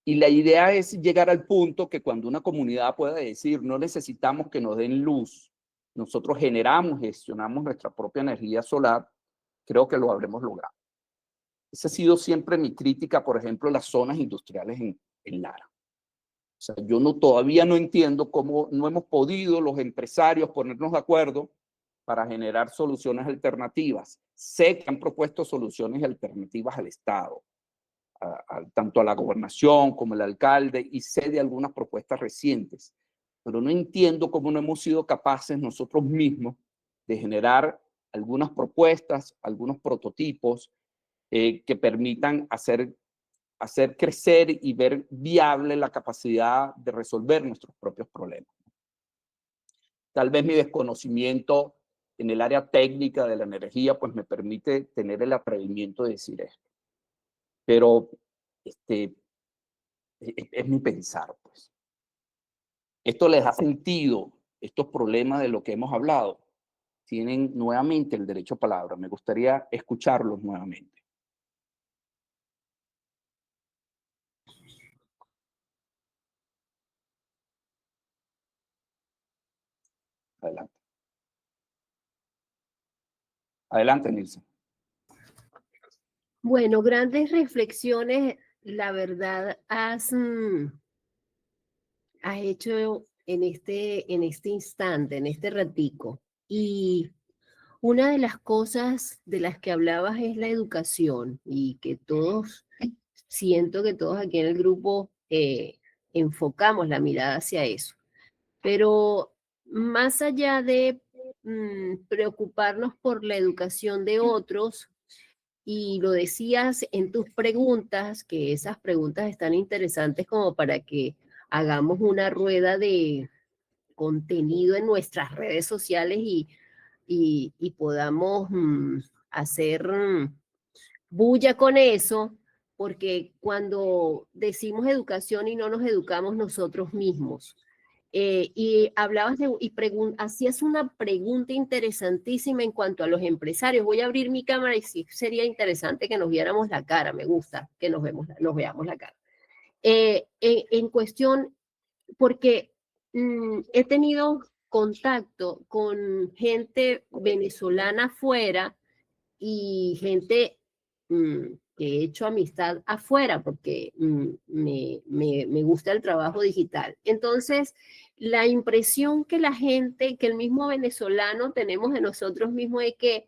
Speaker 2: Y la idea es llegar al punto que cuando una comunidad pueda decir, no necesitamos que nos den luz, nosotros generamos, gestionamos nuestra propia energía solar, creo que lo habremos logrado. Esa ha sido siempre mi crítica, por ejemplo, en las zonas industriales en Lara. O sea, todavía no entiendo cómo no hemos podido los empresarios ponernos de acuerdo para generar soluciones alternativas. Sé que han propuesto soluciones alternativas al Estado, tanto a la gobernación como el alcalde, y sé de algunas propuestas recientes, pero no entiendo cómo no hemos sido capaces nosotros mismos de generar algunas propuestas, algunos prototipos que permitan hacer crecer y ver viable la capacidad de resolver nuestros propios problemas. Tal vez mi desconocimiento en el área técnica de la energía pues me permite tener el atrevimiento de decir esto. Pero es mi pensar, pues. ¿Esto les ha sentido, estos problemas de lo que hemos hablado? Tienen nuevamente el derecho a palabra. Me gustaría escucharlos nuevamente. Adelante. Adelante, Nilsa.
Speaker 7: Bueno, grandes reflexiones, la verdad, has hecho en este instante, en este ratico. Y una de las cosas de las que hablabas es la educación y que siento que todos aquí en el grupo enfocamos la mirada hacia eso. Pero más allá de preocuparnos por la educación de otros, y lo decías en tus preguntas, que esas preguntas están interesantes como para que hagamos una rueda de contenido en nuestras redes sociales y podamos hacer bulla con eso, porque cuando decimos educación y no nos educamos nosotros mismos, y hablabas hacías una pregunta interesantísima en cuanto a los empresarios. Voy a abrir mi cámara y sí sería interesante que nos viéramos la cara. Me gusta que nos veamos la cara. En cuestión, porque he tenido contacto con gente venezolana afuera y gente que he hecho amistad afuera porque me gusta el trabajo digital. Entonces, la impresión que que el mismo venezolano tenemos de nosotros mismos es que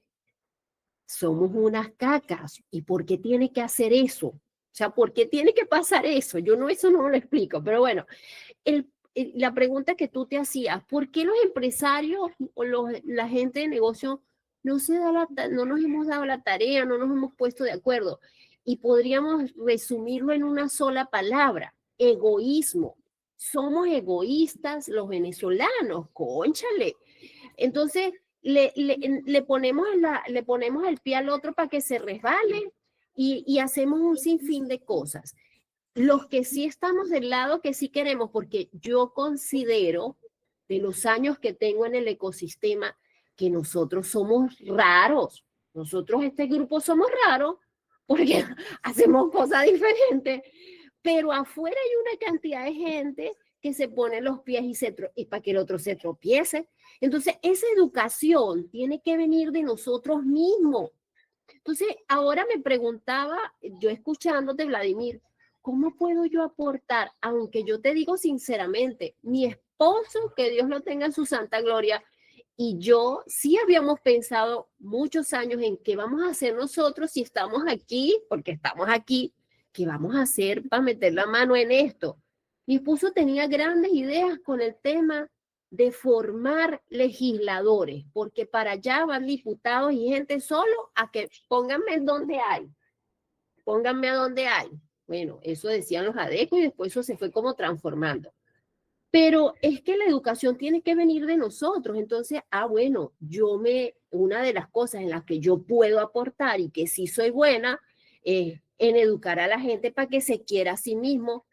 Speaker 7: somos unas cacas. ¿Y por qué tiene que hacer eso? O sea, ¿por qué tiene que pasar eso? Eso no lo explico, pero bueno. la pregunta que tú te hacías, ¿por qué los empresarios o la gente de negocio no nos hemos dado la tarea, no nos hemos puesto de acuerdo? Y podríamos resumirlo en una sola palabra: egoísmo. Somos egoístas los venezolanos, cónchale. Entonces, le ponemos el pie al otro para que se resbale y hacemos un sinfín de cosas. Los que sí estamos del lado que sí queremos, porque yo considero, de los años que tengo en el ecosistema, que nosotros somos raros. Nosotros, este grupo, somos raros porque hacemos cosas diferentes, pero afuera hay una cantidad de gente que se pone los pies y para que el otro se tropiece. Entonces, esa educación tiene que venir de nosotros mismos. Entonces, ahora me preguntaba, yo escuchándote, Vladimir, ¿cómo puedo yo aportar? Aunque yo te digo sinceramente, mi esposo, que Dios lo tenga en su santa gloria, y yo sí habíamos pensado muchos años en qué vamos a hacer nosotros si estamos aquí, porque estamos aquí, qué vamos a hacer para meter la mano en esto. Mi esposo tenía grandes ideas con el tema de formar legisladores, porque para allá van diputados y gente solo a que pónganme donde hay, pónganme a donde hay. Bueno, eso decían los adecos y después eso se fue como transformando. Pero es que la educación tiene que venir de nosotros. Entonces, bueno, una de las cosas en las que yo puedo aportar y que sí soy buena es en educar a la gente para que se quiera a sí mismo,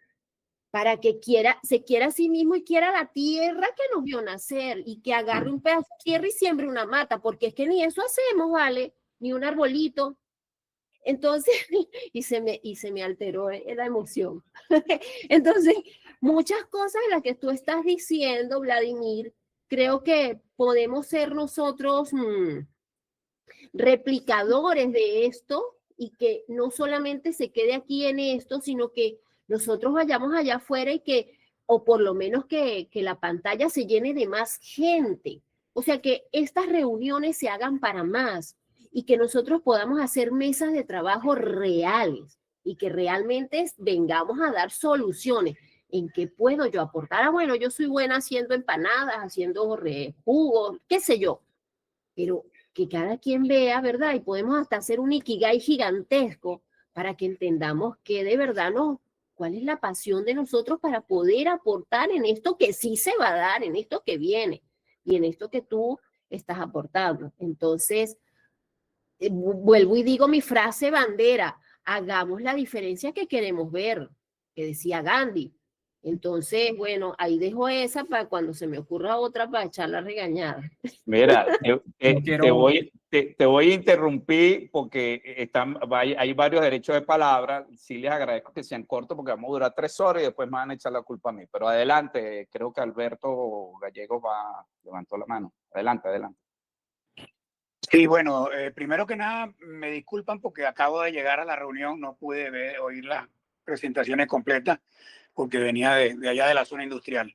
Speaker 7: para que se quiera a sí mismo y quiera la tierra que nos vio nacer y que agarre un pedazo de tierra y siembre una mata, porque es que ni eso hacemos, ¿vale? Ni un arbolito. Entonces, y se me alteró la emoción. Entonces, muchas cosas de las que tú estás diciendo, Vladimir, creo que podemos ser nosotros replicadores de esto y que no solamente se quede aquí en esto, sino que nosotros vayamos allá afuera y o por lo menos que la pantalla se llene de más gente. O sea, que estas reuniones se hagan para más y que nosotros podamos hacer mesas de trabajo reales y que realmente vengamos a dar soluciones. ¿En qué puedo yo aportar? Bueno, yo soy buena haciendo empanadas, haciendo jugos, qué sé yo, pero que cada quien vea, ¿verdad? Y podemos hasta hacer un ikigai gigantesco para que entendamos que de verdad cuál es la pasión de nosotros para poder aportar en esto que sí se va a dar, en esto que viene y en esto que tú estás aportando. Entonces, vuelvo y digo mi frase bandera: hagamos la diferencia que queremos ver, que decía Gandhi. Entonces, bueno, ahí dejo esa para cuando se me ocurra otra para echar la regañada.
Speaker 2: Mira, te voy a interrumpir porque hay varios derechos de palabra. Sí les agradezco que sean cortos porque vamos a durar 3 horas y después me van a echar la culpa a mí. Pero adelante, creo que Alberto Gallego levantó la mano. Adelante.
Speaker 8: Sí, bueno, primero que nada, me disculpan porque acabo de llegar a la reunión, no pude oír las presentaciones completas porque venía de allá de la zona industrial.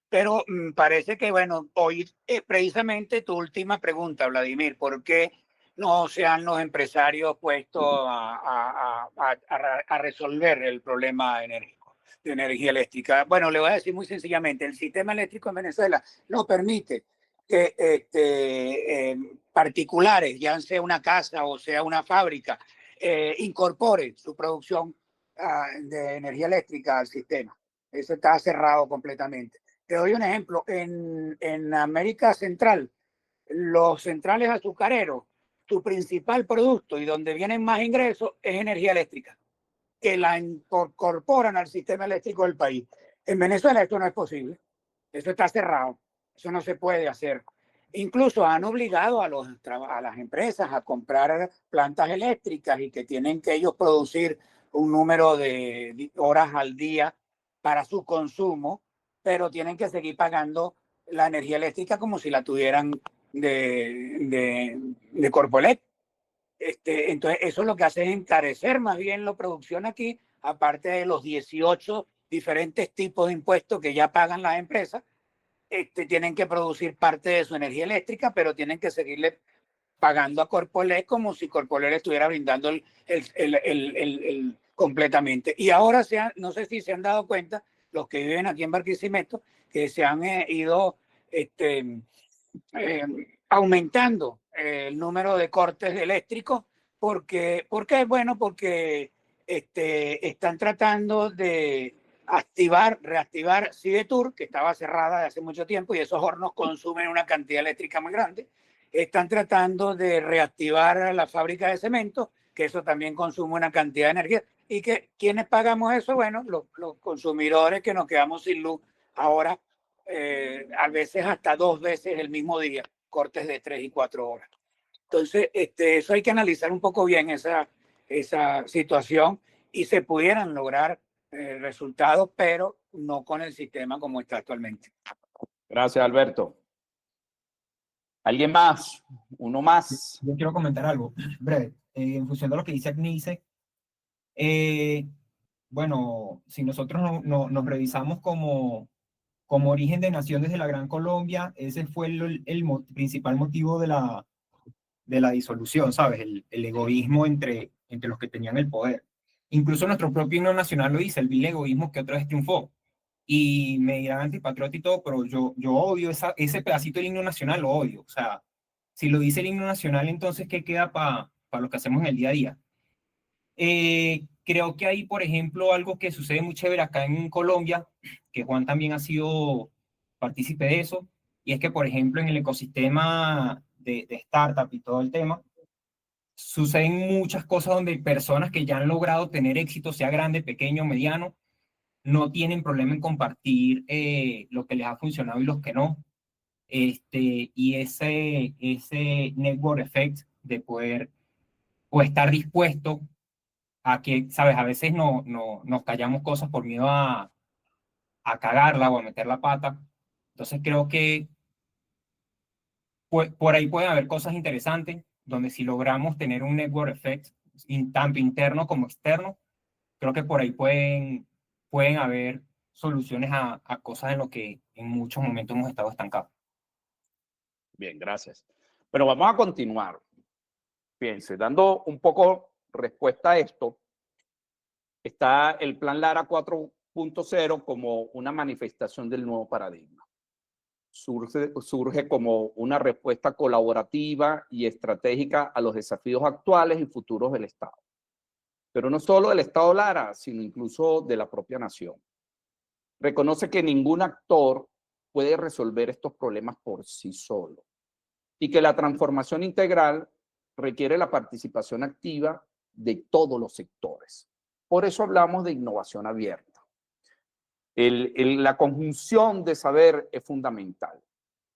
Speaker 8: Pero parece que, bueno, oír precisamente tu última pregunta, Vladimir: ¿por qué no se han los empresarios puesto a resolver el problema enérgico, de energía eléctrica? Bueno, le voy a decir muy sencillamente: el sistema eléctrico en Venezuela no permite que particulares, ya sea una casa o sea una fábrica, incorpore su producción de energía eléctrica al sistema. Eso está cerrado completamente. Te doy un ejemplo. En América Central, los centrales azucareros, su principal producto y donde vienen más ingresos es energía eléctrica, que la incorporan al sistema eléctrico del país. En Venezuela esto no es posible. Eso está cerrado. Eso no se puede hacer. Incluso han obligado a las empresas a comprar plantas eléctricas y que tienen que ellos producir un número de horas al día para su consumo, pero tienen que seguir pagando la energía eléctrica como si la tuvieran de Corpoelec. Entonces, eso lo que hace es encarecer más bien la producción aquí, aparte de los 18 diferentes tipos de impuestos que ya pagan las empresas. Tienen que producir parte de su energía eléctrica, pero tienen que seguirle pagando a Corpoelec como si Corpoelec estuviera brindando el completamente. Y ahora no sé si se han dado cuenta los que viven aquí en Barquisimeto, que se han ido aumentando el número de cortes eléctricos. ¿Por qué? Bueno, porque están tratando de reactivar Sidetur, que estaba cerrada de hace mucho tiempo, y esos hornos consumen una cantidad eléctrica muy grande. Están tratando de reactivar la fábrica de cemento, que eso también consume una cantidad de energía. ¿Y quiénes pagamos eso? Bueno, los consumidores, que nos quedamos sin luz ahora, a veces hasta 2 veces el mismo día, cortes de 3 y 4 horas. Entonces, eso hay que analizar un poco bien esa situación, y se pudieran lograr resultados, pero no con el sistema como está actualmente.
Speaker 2: Gracias, Alberto. ¿Alguien más? ¿Uno más?
Speaker 3: Yo quiero comentar algo breve, en función de lo que dice Agnice. Bueno, si nosotros nos revisamos como origen de nación desde la Gran Colombia, ese fue el principal motivo de la disolución, ¿sabes? El egoísmo entre los que tenían el poder. Incluso nuestro propio himno nacional lo dice, el vil egoísmo que otra vez triunfó. Y me dirán antipatriota y todo, pero yo odio ese pedacito del himno nacional, lo odio. O sea, si lo dice el himno nacional, entonces, ¿qué queda para lo que hacemos en el día a día? Creo que hay, por ejemplo, algo que sucede muy chévere acá en Colombia, que Juan también ha sido partícipe de eso, y es que, por ejemplo, en el ecosistema de startup y todo el tema, suceden muchas cosas donde personas que ya han logrado tener éxito, sea grande, pequeño, mediano, no tienen problema en compartir lo que les ha funcionado y los que no. Y ese network effect de poder o estar dispuesto a que, ¿sabes? A veces nos callamos cosas por miedo a cagarla o a meter la pata. Entonces creo que por ahí pueden haber cosas interesantes, donde si logramos tener un network effect, tanto interno como externo, creo que por ahí pueden haber soluciones a cosas en lo que en muchos momentos hemos estado estancados.
Speaker 2: Bien, gracias. Pero vamos a continuar. Fíjense, dando un poco respuesta a esto, está el Plan Lara 4.0 como una manifestación del nuevo paradigma. Surge como una respuesta colaborativa y estratégica a los desafíos actuales y futuros del Estado. Pero no solo del Estado Lara, sino incluso de la propia nación. Reconoce que ningún actor puede resolver estos problemas por sí solo y que la transformación integral requiere la participación activa de todos los sectores. Por eso hablamos de innovación abierta. La conjunción de saber es fundamental.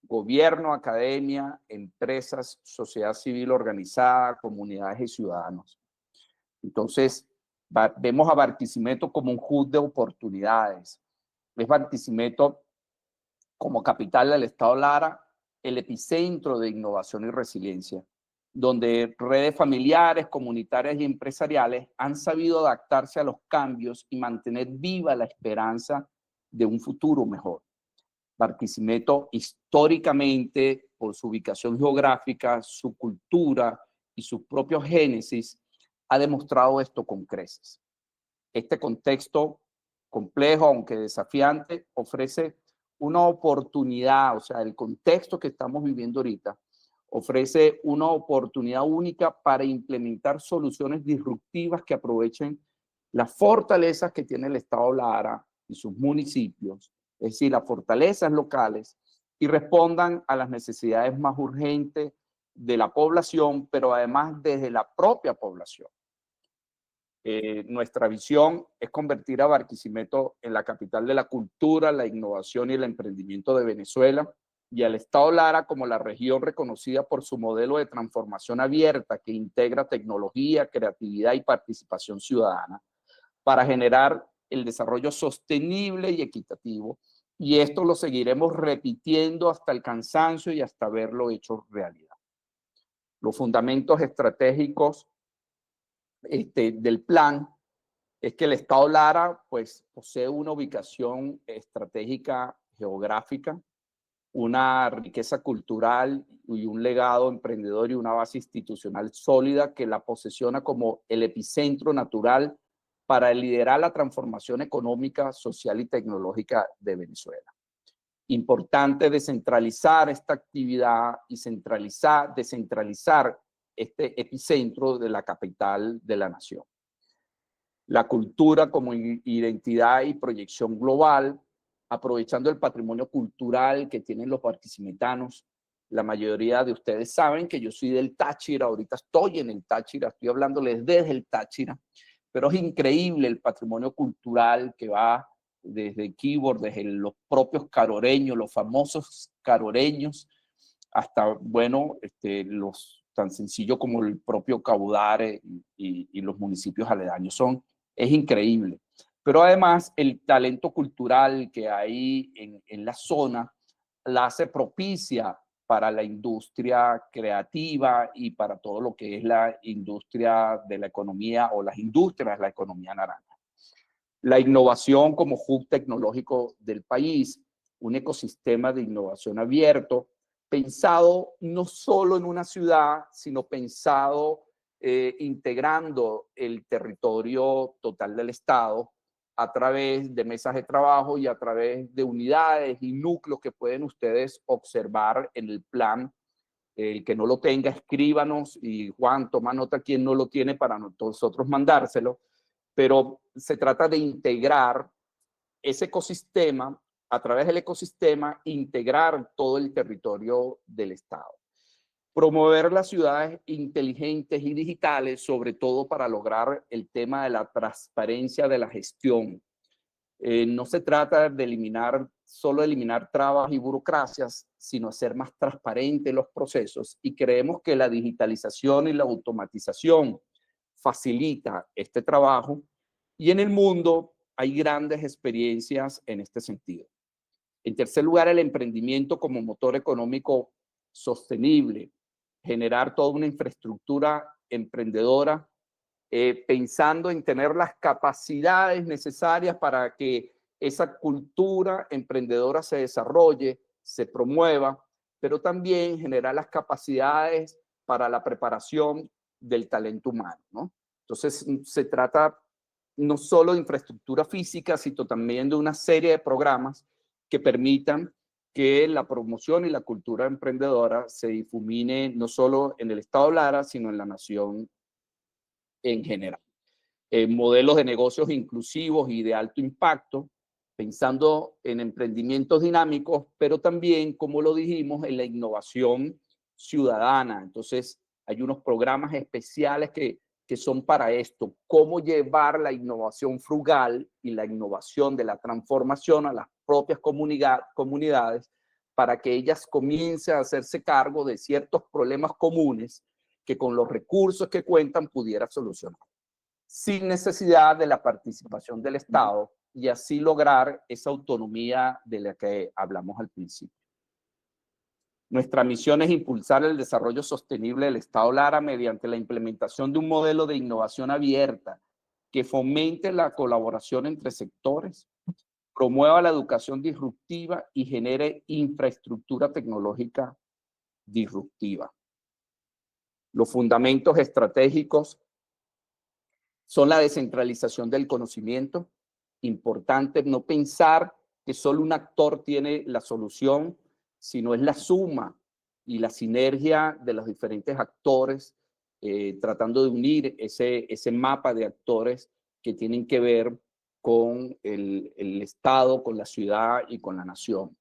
Speaker 2: Gobierno, academia, empresas, sociedad civil organizada, comunidades y ciudadanos. Entonces, vemos a Barquisimeto como un hub de oportunidades. Es Barquisimeto como capital del Estado Lara, el epicentro de innovación y resiliencia, donde redes familiares, comunitarias y empresariales han sabido adaptarse a los cambios y mantener viva la esperanza de un futuro mejor. Barquisimeto, históricamente, por su ubicación geográfica, su cultura y su propio génesis, ha demostrado esto con creces. Este contexto complejo, aunque desafiante, ofrece una oportunidad, o sea, el contexto que estamos viviendo ahorita, ofrece una oportunidad única para implementar soluciones disruptivas que aprovechen las fortalezas que tiene el Estado Lara y sus municipios, es decir, las fortalezas locales, y respondan a las necesidades más urgentes de la población, pero además desde la propia población. Nuestra visión es convertir a Barquisimeto en la capital de la cultura, la innovación y el emprendimiento de Venezuela, y al Estado Lara como la región reconocida por su modelo de transformación abierta que integra tecnología, creatividad y participación ciudadana para generar el desarrollo sostenible y equitativo. Y esto lo seguiremos repitiendo hasta el cansancio y hasta verlo hecho realidad. Los fundamentos estratégicos del plan es que el Estado Lara pues, posee una ubicación estratégica geográfica, una riqueza cultural y un legado emprendedor y una base institucional sólida que la posesiona como el epicentro natural para liderar la transformación económica, social y tecnológica de Venezuela. Importante descentralizar esta actividad y descentralizar este epicentro de la capital de la nación. La cultura como identidad y proyección global, aprovechando el patrimonio cultural que tienen los barquisimetános. La mayoría de ustedes saben que yo soy del Táchira, ahorita estoy en el Táchira, estoy hablándoles desde el Táchira, pero es increíble el patrimonio cultural que va desde Quibor, desde los propios caroreños, los famosos caroreños, hasta, bueno, los tan sencillos como el propio Caudare y los municipios aledaños. Es increíble. Pero además el talento cultural que hay en la zona la hace propicia para la industria creativa y para todo lo que es la industria de la economía o las industrias de la economía naranja. La innovación como hub tecnológico del país, un ecosistema de innovación abierto, pensado no solo en una ciudad, sino pensado integrando el territorio total del Estado a través de mesas de trabajo y a través de unidades y núcleos que pueden ustedes observar en el plan. El que no lo tenga, escríbanos, y Juan, toma nota quien no lo tiene para nosotros mandárselo, pero se trata de integrar ese ecosistema, a través del ecosistema, integrar todo el territorio del Estado. Promover las ciudades inteligentes y digitales, sobre todo para lograr el tema de la transparencia de la gestión. No se trata de solo eliminar trabas y burocracias, sino hacer más transparentes los procesos, y creemos que la digitalización y la automatización facilita este trabajo, y en el mundo hay grandes experiencias en este sentido. En tercer lugar, el emprendimiento como motor económico sostenible, generar toda una infraestructura emprendedora, pensando en tener las capacidades necesarias para que esa cultura emprendedora se desarrolle, se promueva, pero también generar las capacidades para la preparación del talento humano, ¿no? Entonces, se trata no solo de infraestructura física, sino también de una serie de programas que permitan que la promoción y la cultura emprendedora se difumine no solo en el estado Lara, sino en la nación en general. Modelos de negocios inclusivos y de alto impacto, pensando en emprendimientos dinámicos, pero también, como lo dijimos, en la innovación ciudadana. Entonces, hay unos programas especiales que son para esto, cómo llevar la innovación frugal y la innovación de la transformación a las propias comunidades para que ellas comiencen a hacerse cargo de ciertos problemas comunes que con los recursos que cuentan pudiera solucionar, sin necesidad de la participación del Estado, y así lograr esa autonomía de la que hablamos al principio. Nuestra misión es impulsar el desarrollo sostenible del Estado Lara mediante la implementación de un modelo de innovación abierta que fomente la colaboración entre sectores, promueva la educación disruptiva y genere infraestructura tecnológica disruptiva. Los fundamentos estratégicos son la descentralización del conocimiento. Importante no pensar que solo un actor tiene la solución, sino es la suma y la sinergia de los diferentes actores, tratando de unir ese mapa de actores que tienen que ver con el Estado, con la ciudad y con la nación.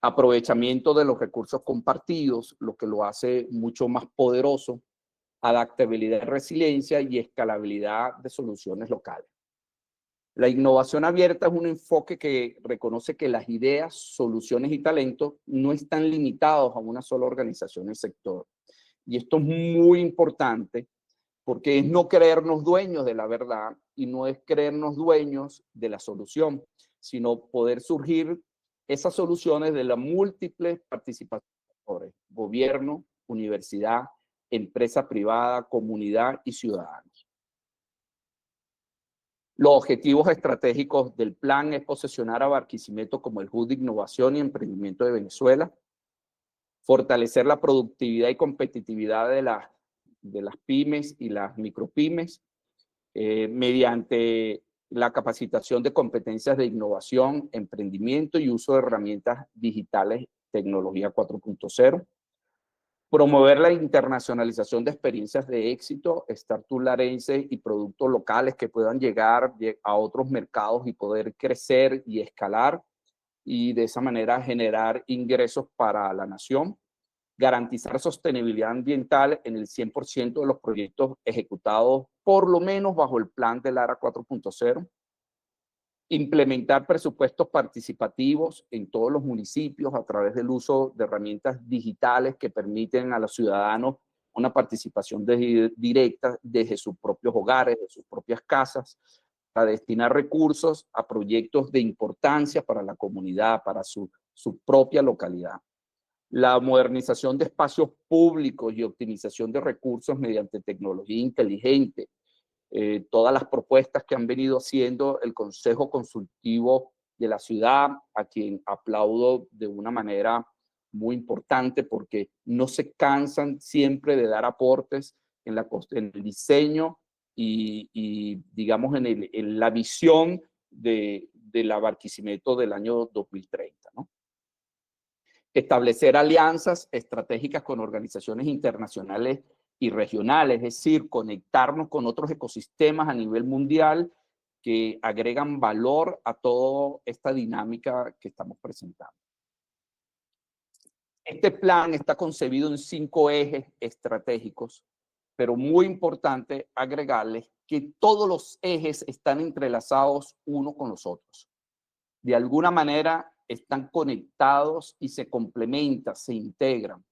Speaker 2: Aprovechamiento de los recursos compartidos, lo que lo hace mucho más poderoso. Adaptabilidad y resiliencia y escalabilidad de soluciones locales. La innovación abierta es un enfoque que reconoce que las ideas, soluciones y talentos no están limitados a una sola organización y sector. Y esto es muy importante porque es no creernos dueños de la verdad y no es creernos dueños de la solución, sino poder surgir esas soluciones de la múltiple participación de actores, gobierno, universidad, empresa privada, comunidad y ciudadanos. Los objetivos estratégicos del plan es posicionar a Barquisimeto como el hub de innovación y emprendimiento de Venezuela, fortalecer la productividad y competitividad de las pymes y las micropymes, mediante la capacitación de competencias de innovación, emprendimiento y uso de herramientas digitales, tecnología 4.0. Promover la internacionalización de experiencias de éxito, startups larenses y productos locales que puedan llegar a otros mercados y poder crecer y escalar, y de esa manera generar ingresos para la nación. Garantizar sostenibilidad ambiental en el 100% de los proyectos ejecutados, por lo menos bajo el plan del ARA 4.0. Implementar presupuestos participativos en todos los municipios a través del uso de herramientas digitales que permiten a los ciudadanos una participación directa desde sus propios hogares, de sus propias casas, para destinar recursos a proyectos de importancia para la comunidad, para su propia localidad. La modernización de espacios públicos y optimización de recursos mediante tecnología inteligente. Todas las propuestas que han venido haciendo el Consejo Consultivo de la Ciudad, a quien aplaudo de una manera muy importante porque no se cansan siempre de dar aportes en el diseño y digamos en la visión de la Barquisimeto del año 2030, ¿no? Establecer alianzas estratégicas con organizaciones internacionales y regionales, es decir, conectarnos con otros ecosistemas a nivel mundial que agregan valor a toda esta dinámica que estamos presentando. Este plan está concebido en 5 ejes estratégicos, pero muy importante agregarles que todos los ejes están entrelazados uno con los otros. De alguna manera están conectados y se complementan, se integran.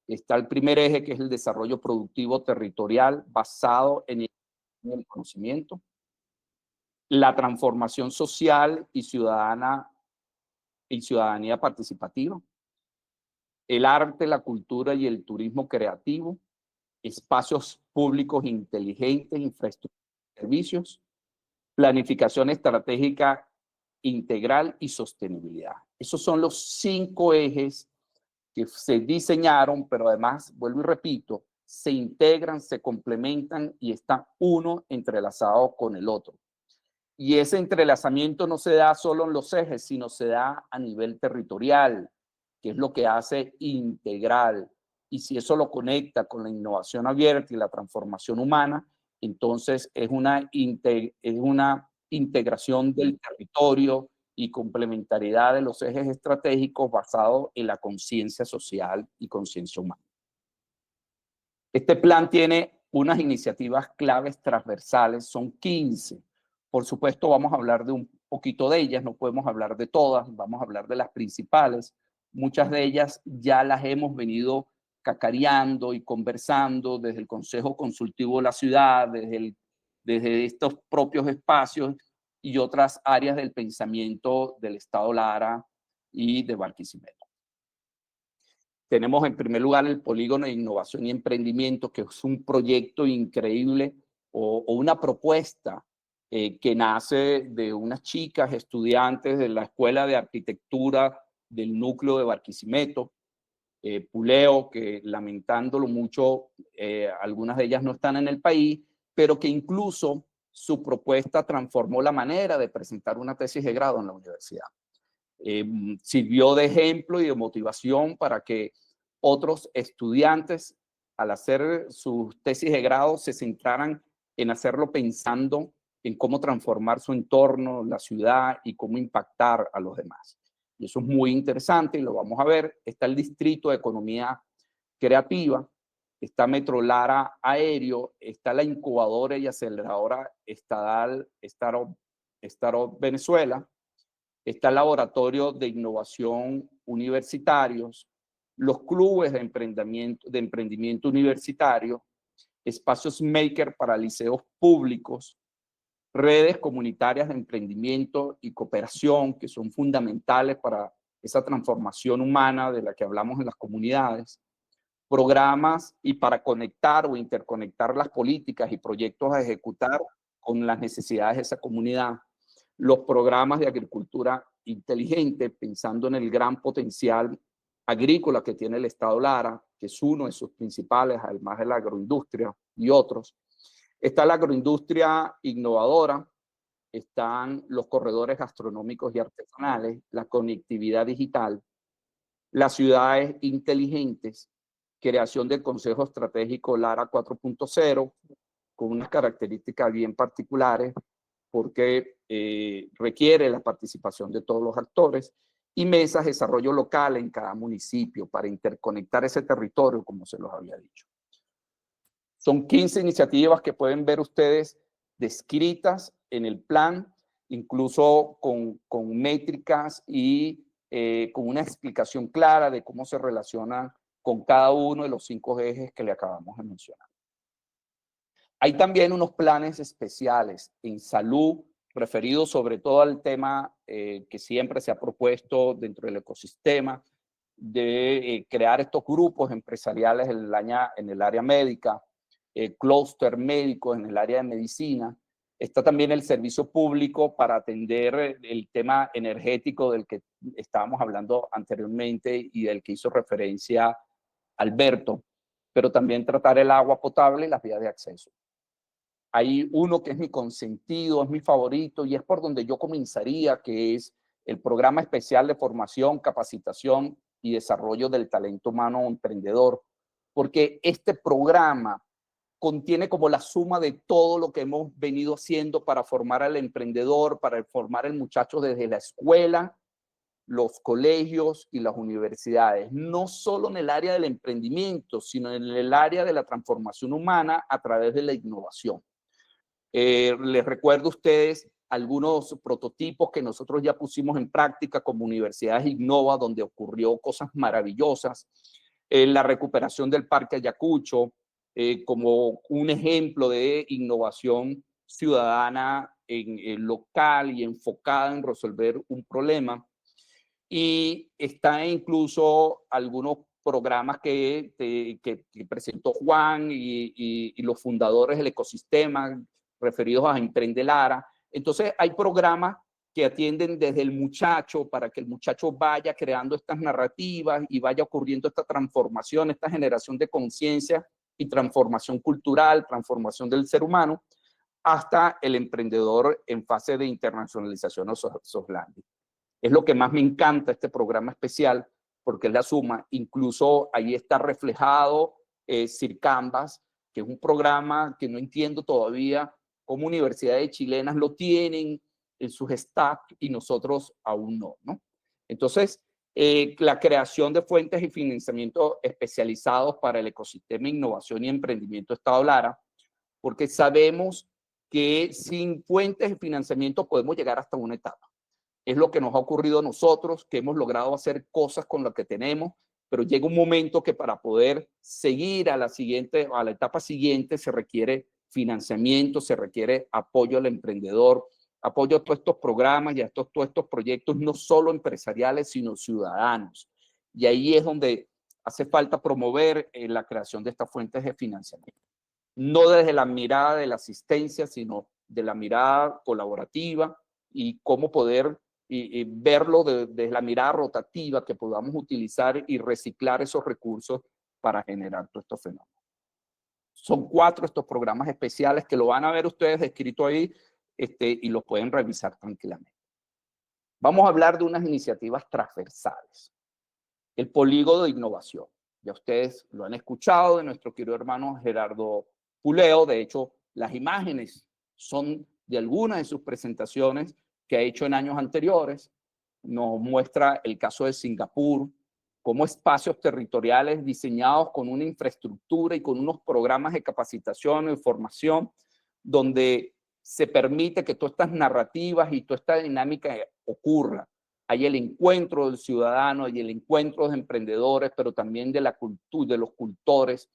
Speaker 2: Está el primer eje, que es el desarrollo productivo territorial basado en el conocimiento, la transformación social y ciudadanía participativa, el arte, la cultura y el turismo creativo, espacios públicos inteligentes, infraestructura y servicios, planificación estratégica integral y sostenibilidad. Esos son los 5 ejes que se diseñaron, pero además, vuelvo y repito, se integran, se complementan y están uno entrelazado con el otro. Y ese entrelazamiento no se da solo en los ejes, sino se da a nivel territorial, que es lo que hace integral. Y si eso lo conecta con la innovación abierta y la transformación humana, entonces es una integración del territorio y complementariedad de los ejes estratégicos basado en la conciencia social y conciencia humana. Este plan tiene unas iniciativas claves transversales, son 15. Por supuesto, vamos a hablar de un poquito de ellas, no podemos hablar de todas, vamos a hablar de las principales. Muchas de ellas ya las hemos venido cacareando y conversando desde el Consejo Consultivo de la Ciudad, desde estos propios espacios y otras áreas del pensamiento del Estado Lara y de Barquisimeto. Tenemos en primer lugar el Polígono de Innovación y Emprendimiento, que es un proyecto increíble o una propuesta que nace de unas chicas estudiantes de la Escuela de Arquitectura del núcleo de Barquisimeto, Puleo, que lamentándolo mucho, algunas de ellas no están en el país, pero que incluso su propuesta transformó la manera de presentar una tesis de grado en la universidad. Sirvió de ejemplo y de motivación para que otros estudiantes, al hacer sus tesis de grado, se centraran en hacerlo pensando en cómo transformar su entorno, la ciudad y cómo impactar a los demás. Y eso es muy interesante y lo vamos a ver. Está el Distrito de Economía Creativa, está Metro Lara Aéreo, está la incubadora y aceleradora estatal Startup Venezuela, está el Laboratorio de Innovación Universitarios, los clubes de emprendimiento universitario, espacios maker para liceos públicos, redes comunitarias de emprendimiento y cooperación que son fundamentales para esa transformación humana de la que hablamos en las comunidades, programas y para conectar o interconectar las políticas y proyectos a ejecutar con las necesidades de esa comunidad, los programas de agricultura inteligente, pensando en el gran potencial agrícola que tiene el Estado Lara, que es uno de sus principales, además de la agroindustria y otros, Está la agroindustria innovadora, están los corredores gastronómicos y artesanales, la conectividad digital, las ciudades inteligentes, creación del Consejo Estratégico Lara 4.0, con unas características bien particulares, porque requiere la participación de todos los actores, y mesas de desarrollo local en cada municipio para interconectar ese territorio, como se los había dicho. Son 15 iniciativas que pueden ver ustedes descritas en el plan, incluso con métricas y con una explicación clara de cómo se relacionan con cada uno de los 5 ejes que le acabamos de mencionar. Hay también unos planes especiales en salud, referidos sobre todo al tema que siempre se ha propuesto dentro del ecosistema, de crear estos grupos empresariales en el área médica, clúster médicos en el área de medicina. Está también el servicio público para atender el tema energético del que estábamos hablando anteriormente y del que hizo referencia Alberto, pero también tratar el agua potable y las vías de acceso. Hay uno que es mi consentido, es mi favorito y es por donde yo comenzaría, que es el Programa Especial de Formación, Capacitación y Desarrollo del Talento Humano Emprendedor, porque este programa contiene como la suma de todo lo que hemos venido haciendo para formar al emprendedor, para formar al muchacho desde la escuela, los colegios y las universidades, no solo en el área del emprendimiento, sino en el área de la transformación humana a través de la innovación. Les recuerdo a ustedes algunos prototipos que nosotros ya pusimos en práctica como Universidades Innova, donde ocurrió cosas maravillosas. La recuperación del Parque Ayacucho, como un ejemplo de innovación ciudadana local y enfocada en resolver un problema. Y está incluso algunos programas que presentó Juan y los fundadores del ecosistema referidos a Emprende Lara. Entonces hay programas que atienden desde el muchacho para que el muchacho vaya creando estas narrativas y vaya ocurriendo esta transformación, esta generación de conciencia y transformación cultural, transformación del ser humano, hasta el emprendedor en fase de internacionalización o soft landing. Es lo que más me encanta este programa especial, porque es la suma. Incluso ahí está reflejado Circanvas, que es un programa que no entiendo todavía cómo universidades chilenas lo tienen en sus staff y nosotros aún no, ¿no? Entonces, la creación de fuentes y financiamiento especializados para el ecosistema de innovación y emprendimiento Estado Lara, porque sabemos que sin fuentes de financiamiento podemos llegar hasta una etapa. Es lo que nos ha ocurrido a nosotros, que hemos logrado hacer cosas con lo que tenemos, pero llega un momento que para poder seguir a la etapa siguiente se requiere financiamiento, se requiere apoyo al emprendedor, apoyo a todos estos programas y a todos estos proyectos, no solo empresariales, sino ciudadanos. Y ahí es donde hace falta promover la creación de estas fuentes de financiamiento. No desde la mirada de la asistencia, sino de la mirada colaborativa y cómo poder y verlo desde la mirada rotativa que podamos utilizar y reciclar esos recursos para generar todos estos fenómenos. Son 4 estos programas especiales que lo van a ver ustedes descrito ahí y los pueden revisar tranquilamente. Vamos a hablar de unas iniciativas transversales. El polígono de innovación. Ya ustedes lo han escuchado de nuestro querido hermano Gerardo Puleo. De hecho, las imágenes son de algunas de sus presentaciones que ha hecho en años anteriores. Nos muestra el caso de Singapur, como espacios territoriales diseñados con una infraestructura y con unos programas de capacitación y formación donde se permite que todas estas narrativas y toda esta dinámica ocurra. Hay el encuentro del ciudadano, hay el encuentro de emprendedores, pero también de la cultura, de los cultores,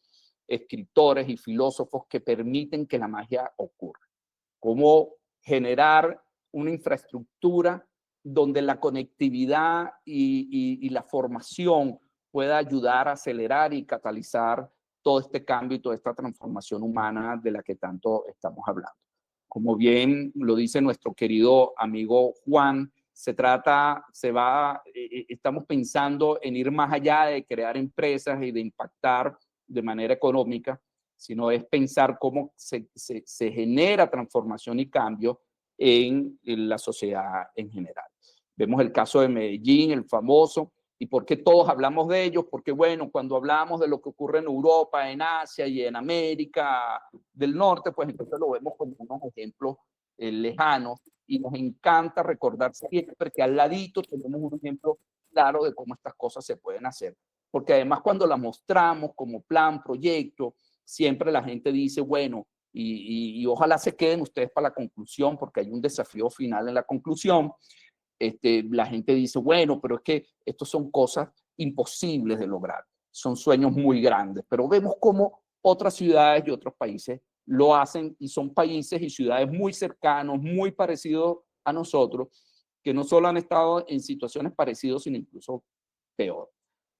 Speaker 2: escritores y filósofos que permiten que la magia ocurra. Cómo generar una infraestructura donde la conectividad y la formación pueda ayudar a acelerar y catalizar todo este cambio y toda esta transformación humana de la que tanto estamos hablando. Como bien lo dice nuestro querido amigo Juan, estamos pensando en ir más allá de crear empresas y de impactar de manera económica, sino es pensar cómo se genera transformación y cambio en la sociedad en general. Vemos el caso de Medellín, el famoso, y por qué todos hablamos de ellos, porque bueno, cuando hablamos de lo que ocurre en Europa, en Asia y en América del Norte, pues entonces lo vemos como unos ejemplos lejanos, y nos encanta recordar siempre que al ladito tenemos un ejemplo claro de cómo estas cosas se pueden hacer. Porque además cuando las mostramos como plan, proyecto, siempre la gente dice, bueno, y ojalá se queden ustedes para la conclusión, porque hay un desafío final en la conclusión. La gente dice, bueno, pero es que estos son cosas imposibles de lograr, son sueños muy grandes, pero vemos cómo otras ciudades y otros países lo hacen, y son países y ciudades muy cercanos, muy parecidos a nosotros, que no solo han estado en situaciones parecidas, sino incluso peor.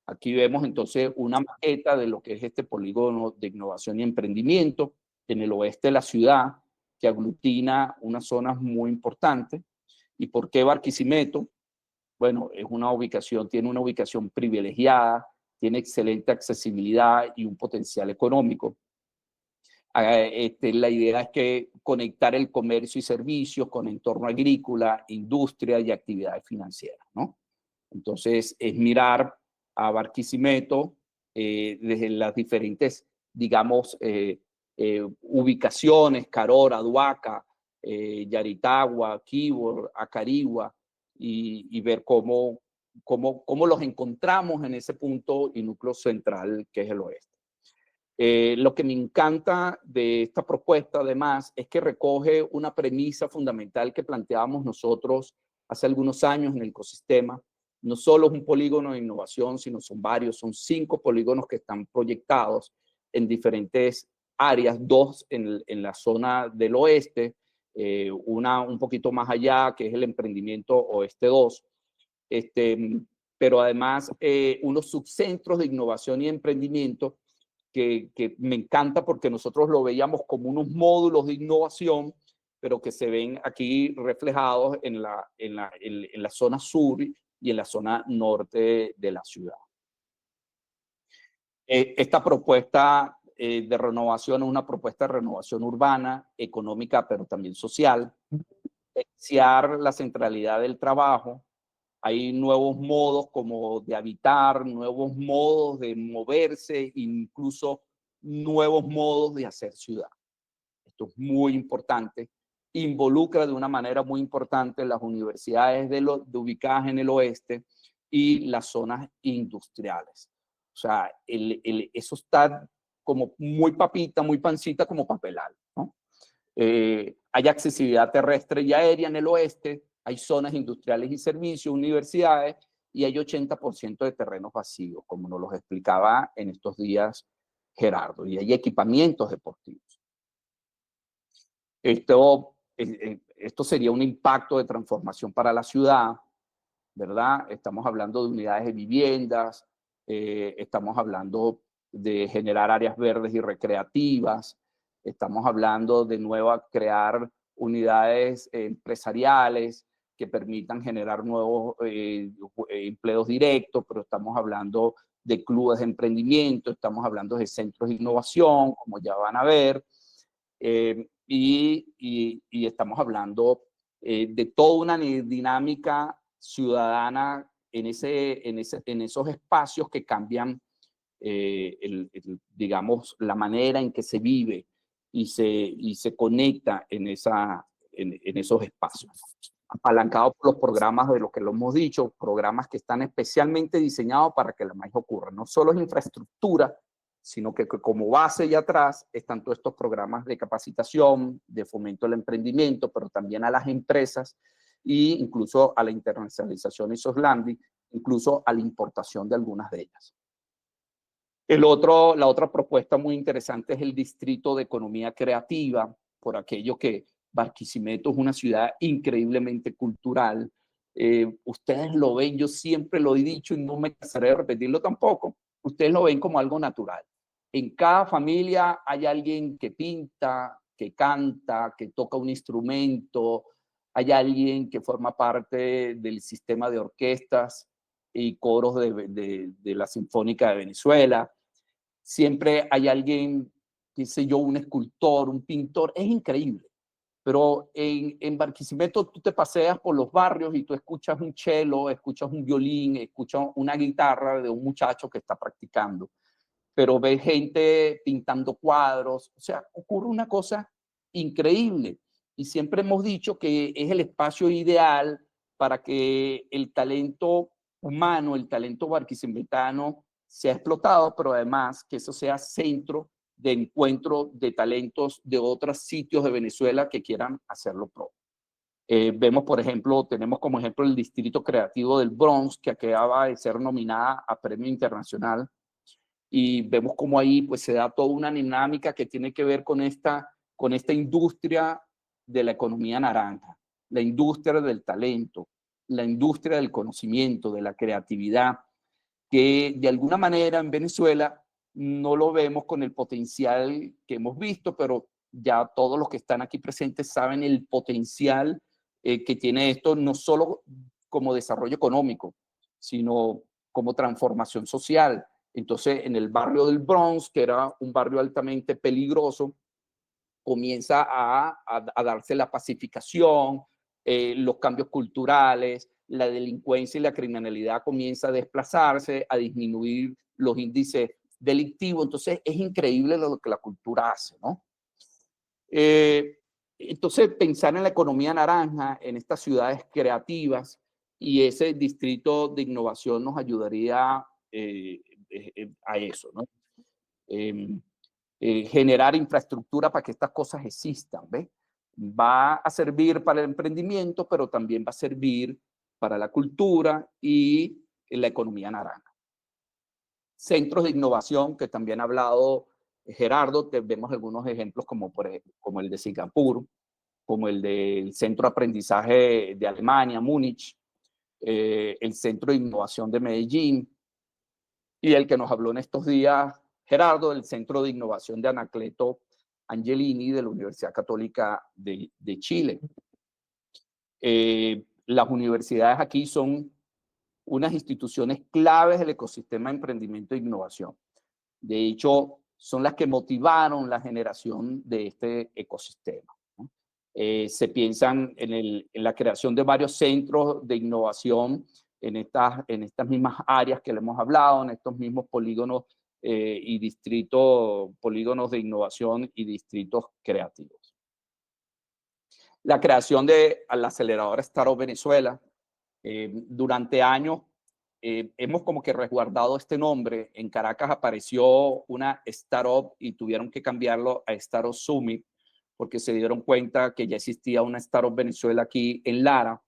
Speaker 2: Aquí vemos entonces una maqueta de lo que es este polígono de innovación y emprendimiento en el oeste de la ciudad, que aglutina unas zonas muy importantes. ¿Y por qué Barquisimeto? Bueno, es una ubicación, tiene una ubicación privilegiada, tiene excelente accesibilidad y un potencial económico. La idea es que conectar el comercio y servicios con entorno agrícola, industria y actividades financieras, ¿no? Entonces, es mirar a Barquisimeto desde las diferentes, digamos, ubicaciones, Carora, Duaca, Yaritagua, Quibor, Acarigua, y ver cómo los encontramos en ese punto y núcleo central que es el oeste. Lo que me encanta de esta propuesta, además, es que recoge una premisa fundamental que planteábamos nosotros hace algunos años en el ecosistema. No solo es un polígono de innovación, sino son varios, son 5 polígonos que están proyectados en diferentes áreas, 2 en la zona del oeste, una un poquito más allá, que es el emprendimiento oeste 2, pero además unos subcentros de innovación y emprendimiento que me encanta porque nosotros lo veíamos como unos módulos de innovación, pero que se ven aquí reflejados en la zona sur y en la zona norte de la ciudad. Esta propuesta de renovación es una propuesta de renovación urbana, económica, pero también social. Iniciar la centralidad del trabajo. Hay nuevos modos como de habitar, nuevos modos de moverse, incluso nuevos modos de hacer ciudad. Esto es muy importante. Involucra de una manera muy importante las universidades ubicadas en el oeste y las zonas industriales. O sea, eso está como muy papita, muy pancita, como papelal, ¿no? Hay accesibilidad terrestre y aérea en el oeste, hay zonas industriales y servicios, universidades, y hay 80% de terrenos vacíos, como nos los explicaba en estos días Gerardo, y hay equipamientos deportivos. Esto sería un impacto de transformación para la ciudad, ¿verdad? Estamos hablando de unidades de viviendas, estamos hablando de generar áreas verdes y recreativas, estamos hablando de crear unidades empresariales que permitan generar nuevos empleos directos, pero estamos hablando de clubes de emprendimiento, estamos hablando de centros de innovación, como ya van a ver, y estamos hablando de toda una dinámica ciudadana en esos espacios que cambian, digamos, la manera en que se vive y se conecta en esos espacios. Apalancado por los programas de lo que lo hemos dicho, programas que están especialmente diseñados para que la magia ocurra. No solo es infraestructura, sino que como base y atrás están todos estos programas de capacitación, de fomento del emprendimiento, pero también a las empresas e incluso a la internacionalización y soft landing, incluso a la importación de algunas de ellas. La otra propuesta muy interesante es el distrito de economía creativa, por aquello que Barquisimeto es una ciudad increíblemente cultural. Ustedes lo ven, yo siempre lo he dicho y no me cansaré de repetirlo tampoco, ustedes lo ven como algo natural. En cada familia hay alguien que pinta, que canta, que toca un instrumento, hay alguien que forma parte del sistema de orquestas y coros de la Sinfónica de Venezuela. Siempre hay alguien qué sé yo, un escultor, un pintor, es increíble. Pero en Barquisimeto tú te paseas por los barrios y tú escuchas un cello, escuchas un violín, escuchas una guitarra de un muchacho que está practicando. Pero ves gente pintando cuadros, o sea, ocurre una cosa increíble. Y siempre hemos dicho que es el espacio ideal para que el talento humano, el talento barquisimetano sea explotado, pero además que eso sea centro de encuentro de talentos de otros sitios de Venezuela que quieran hacerlo propio. Vemos, por ejemplo, tenemos como ejemplo el Distrito Creativo del Bronx, que acaba de ser nominada a Premio Internacional, y vemos como ahí pues se da toda una dinámica que tiene que ver con esta industria de la economía naranja, la industria del talento, la industria del conocimiento, de la creatividad, que de alguna manera en Venezuela no lo vemos con el potencial que hemos visto, pero ya todos los que están aquí presentes saben el potencial que tiene esto, no solo como desarrollo económico, sino como transformación social. Entonces, en el barrio del Bronx, que era un barrio altamente peligroso, comienza a darse la pacificación, los cambios culturales, la delincuencia y la criminalidad comienza a desplazarse, a disminuir los índices delictivos. Entonces, es increíble lo que la cultura hace, ¿no? Entonces, pensar en la economía naranja, en estas ciudades creativas y ese distrito de innovación nos ayudaría a eso, ¿no? Generar infraestructura para que estas cosas existan, ¿ves? Va a servir para el emprendimiento, pero también va a servir para la cultura y la economía naranja. Centros de innovación, que también ha hablado Gerardo, vemos algunos ejemplos como el de Singapur, como el del Centro de Aprendizaje de Alemania, Múnich, el Centro de Innovación de Medellín, y el que nos habló en estos días Gerardo, del Centro de Innovación de Anacleto Angelini de la Universidad Católica de Chile. Las universidades aquí son unas instituciones claves del ecosistema de emprendimiento e innovación. De hecho, son las que motivaron la generación de este ecosistema, ¿no? Se piensan en la creación de varios centros de innovación en estas mismas áreas que le hemos hablado, en estos mismos polígonos y polígonos de innovación y distritos creativos. La creación de la aceleradora Startup Venezuela. Durante años hemos como que resguardado este nombre. En Caracas apareció una startup y tuvieron que cambiarlo a Startup Summit porque se dieron cuenta que ya existía una Startup Venezuela aquí en Lara,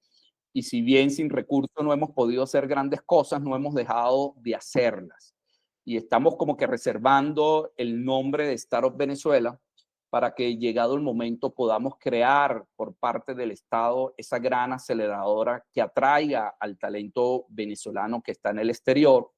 Speaker 2: y si bien sin recursos no hemos podido hacer grandes cosas, no hemos dejado de hacerlas. Y estamos como que reservando el nombre de Startup Venezuela para que llegado el momento podamos crear por parte del Estado esa gran aceleradora que atraiga al talento venezolano que está en el exterior,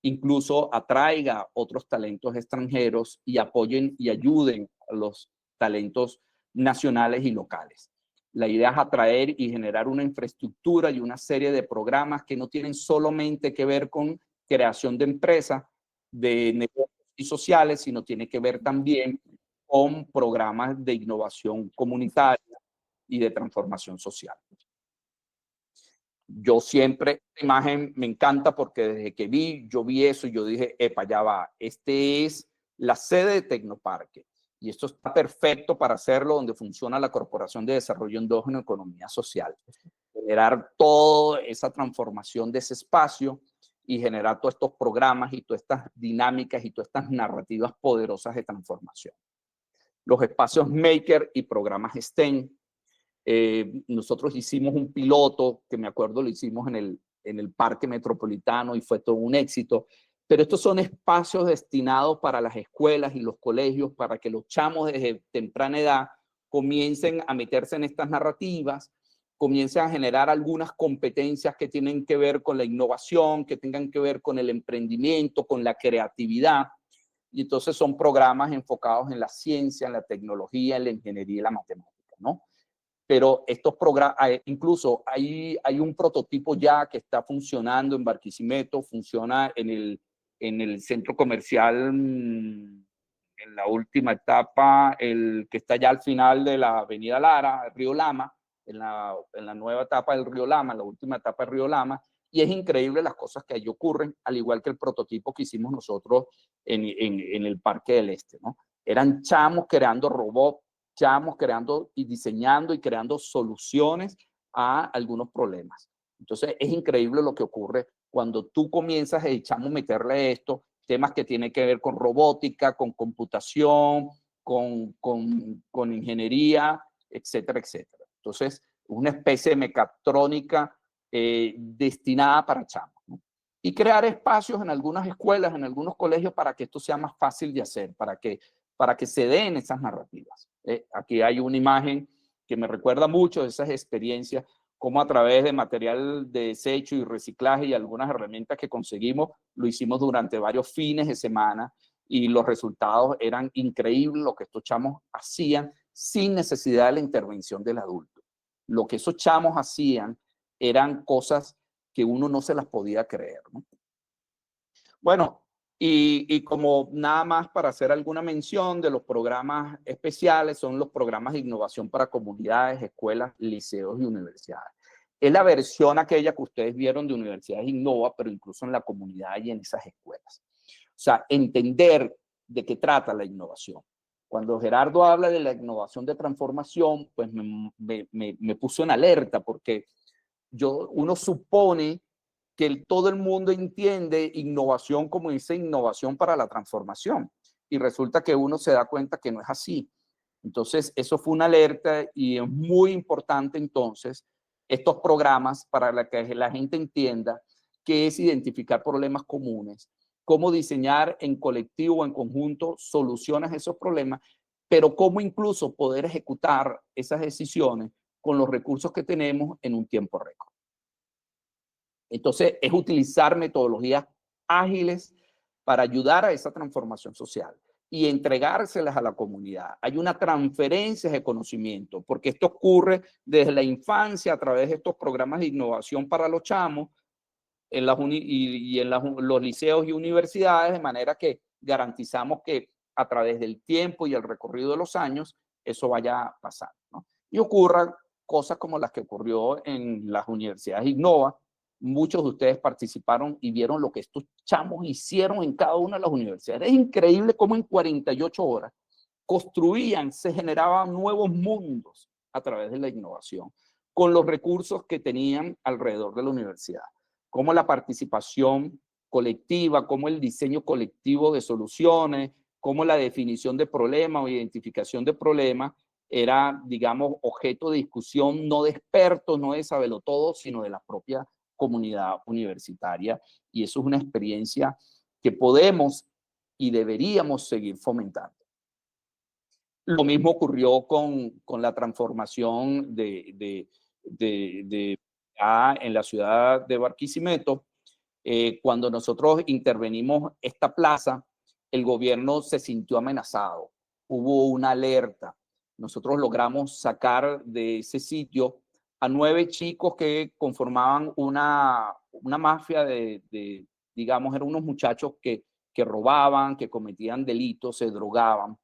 Speaker 2: incluso atraiga otros talentos extranjeros y apoyen y ayuden a los talentos nacionales y locales. La idea es atraer y generar una infraestructura y una serie de programas que no tienen solamente que ver con creación de empresas, de negocios y sociales, sino tiene que ver también con programas de innovación comunitaria y de transformación social. Yo siempre, esta imagen me encanta porque desde que yo vi eso y yo dije, epa, ya va, este es la sede de Tecnoparque. Y esto está perfecto para hacerlo donde funciona la Corporación de Desarrollo Endógeno Economía Social. Generar toda esa transformación de ese espacio y generar todos estos programas y todas estas dinámicas y todas estas narrativas poderosas de transformación. Los espacios Maker y programas STEM. Nosotros hicimos un piloto, que me acuerdo lo hicimos en el Parque Metropolitano y fue todo un éxito. Pero estos son espacios destinados para las escuelas y los colegios para que los chamos desde temprana edad comiencen a meterse en estas narrativas, comiencen a generar algunas competencias que tienen que ver con la innovación, que tengan que ver con el emprendimiento, con la creatividad. Y entonces son programas enfocados en la ciencia, en la tecnología, en la ingeniería y la matemática, ¿no? Pero estos programas, incluso hay un prototipo ya que está funcionando en Barquisimeto, funciona en el centro comercial en la última etapa, el que está ya al final de la Avenida Lara, el Río Lama, en la nueva etapa del Río Lama, la última etapa del Río Lama, y es increíble las cosas que allí ocurren, al igual que el prototipo que hicimos nosotros en el Parque del Este, ¿no? Eran chamos creando robots, chamos creando y diseñando y creando soluciones a algunos problemas. Entonces es increíble lo que ocurre cuando tú comienzas a chamo meterle esto, temas que tienen que ver con robótica, con computación, con ingeniería, etcétera, etcétera. Entonces, una especie de mecatrónica destinada para chamos, ¿no? Y crear espacios en algunas escuelas, en algunos colegios, para que esto sea más fácil de hacer, para que se den esas narrativas. Aquí hay una imagen que me recuerda mucho de esas experiencias, como a través de material de desecho y reciclaje y algunas herramientas que conseguimos, lo hicimos durante varios fines de semana y los resultados eran increíbles, lo que estos chamos hacían sin necesidad de la intervención del adulto. Lo que esos chamos hacían eran cosas que uno no se las podía creer, ¿no? Bueno, y como nada más para hacer alguna mención de los programas especiales, son los programas de innovación para comunidades, escuelas, liceos y universidades. Es la versión aquella que ustedes vieron de Universidades Innova, pero incluso en la comunidad y en esas escuelas. O sea, entender de qué trata la innovación. Cuando Gerardo habla de la innovación de transformación, pues me puso en alerta porque uno supone que todo el mundo entiende innovación como esa innovación para la transformación. Y resulta que uno se da cuenta que no es así. Entonces, eso fue una alerta y es muy importante entonces estos programas para que la gente entienda qué es identificar problemas comunes, cómo diseñar en colectivo o en conjunto soluciones a esos problemas, pero cómo incluso poder ejecutar esas decisiones con los recursos que tenemos en un tiempo récord. Entonces, es utilizar metodologías ágiles para ayudar a esa transformación social y entregárselas a la comunidad. Hay una transferencia de conocimiento, porque esto ocurre desde la infancia a través de estos programas de innovación para los chamos en los liceos y universidades, de manera que garantizamos que a través del tiempo y el recorrido de los años, eso vaya pasando, ¿no? Y ocurran cosas como las que ocurrió en las universidades Innova. Muchos de ustedes participaron y vieron lo que estos chamos hicieron en cada una de las universidades. Es increíble cómo en 48 horas construían, se generaban nuevos mundos a través de la innovación, con los recursos que tenían alrededor de la universidad. Como la participación colectiva, como el diseño colectivo de soluciones, como la definición de problemas o identificación de problemas era, digamos, objeto de discusión no de expertos, no de sabelotodos, sino de la propia comunidad universitaria. Y eso es una experiencia que podemos y deberíamos seguir fomentando. Lo mismo ocurrió con la transformación en la ciudad de Barquisimeto. Cuando nosotros intervenimos esta plaza, el gobierno se sintió amenazado. Hubo una alerta. Nosotros logramos sacar de ese sitio a 9 chicos que conformaban una mafia digamos, eran unos muchachos que robaban, que cometían delitos, se drogaban.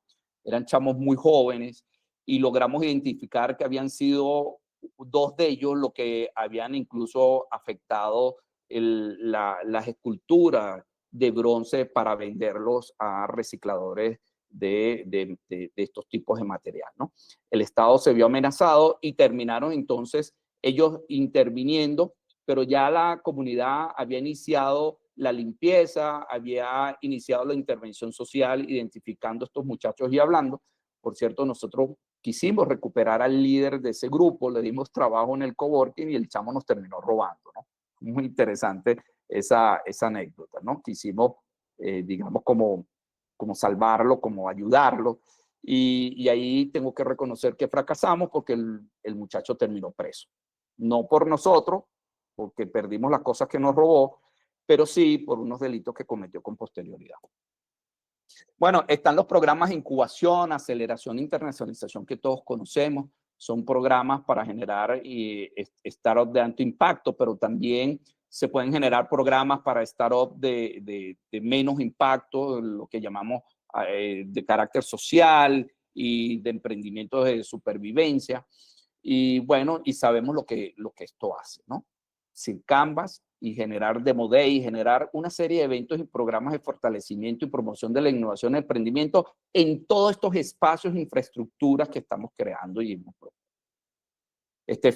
Speaker 2: Eran chamos muy jóvenes y logramos identificar que habían sido 2 de ellos los que habían incluso afectado las esculturas de bronce para venderlos a recicladores de estos tipos de material, ¿no? El Estado se vio amenazado y terminaron entonces ellos interviniendo, pero ya la comunidad había iniciado la limpieza, había iniciado la intervención social, identificando a estos muchachos y hablando. Por cierto, nosotros quisimos recuperar al líder de ese grupo, le dimos trabajo en el coworking y el chamo nos terminó robando, ¿no? Muy interesante esa anécdota, ¿no? Quisimos, digamos, como salvarlo, como ayudarlo. Y ahí tengo que reconocer que fracasamos porque el muchacho terminó preso. No por nosotros, porque perdimos las cosas que nos robó, pero sí por unos delitos que cometió con posterioridad. Bueno, están los programas de incubación, aceleración e internacionalización que todos conocemos. Son programas para generar startups de alto impacto, pero también se pueden generar programas para startups de menos impacto, lo que llamamos de carácter social y de emprendimientos de supervivencia. Y bueno, y sabemos lo que esto hace, ¿no? Sin Canvas y generar Demo Day, generar una serie de eventos y programas de fortalecimiento y promoción de la innovación y emprendimiento en todos estos espacios e infraestructuras que estamos creando. Y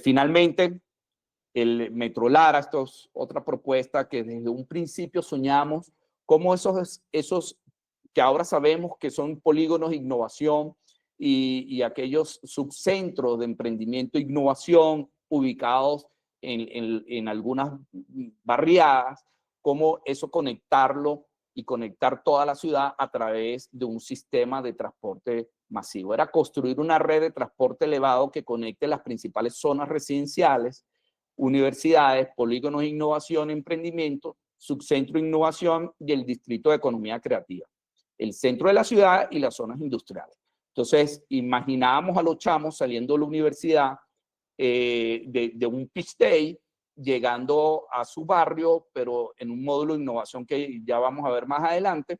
Speaker 2: finalmente, el Metro Lara, esto es otra propuesta que desde un principio soñamos, como esos que ahora sabemos que son polígonos de innovación y aquellos subcentros de emprendimiento e innovación ubicados en algunas barriadas, como eso conectarlo y conectar toda la ciudad a través de un sistema de transporte masivo. Era construir una red de transporte elevado que conecte las principales zonas residenciales, universidades, polígonos de innovación y emprendimiento, subcentro de innovación y el distrito de economía creativa, el centro de la ciudad y las zonas industriales. Entonces, imaginábamos a los chamos saliendo de la universidad de un pitch day, llegando a su barrio, pero en un módulo de innovación que ya vamos a ver más adelante,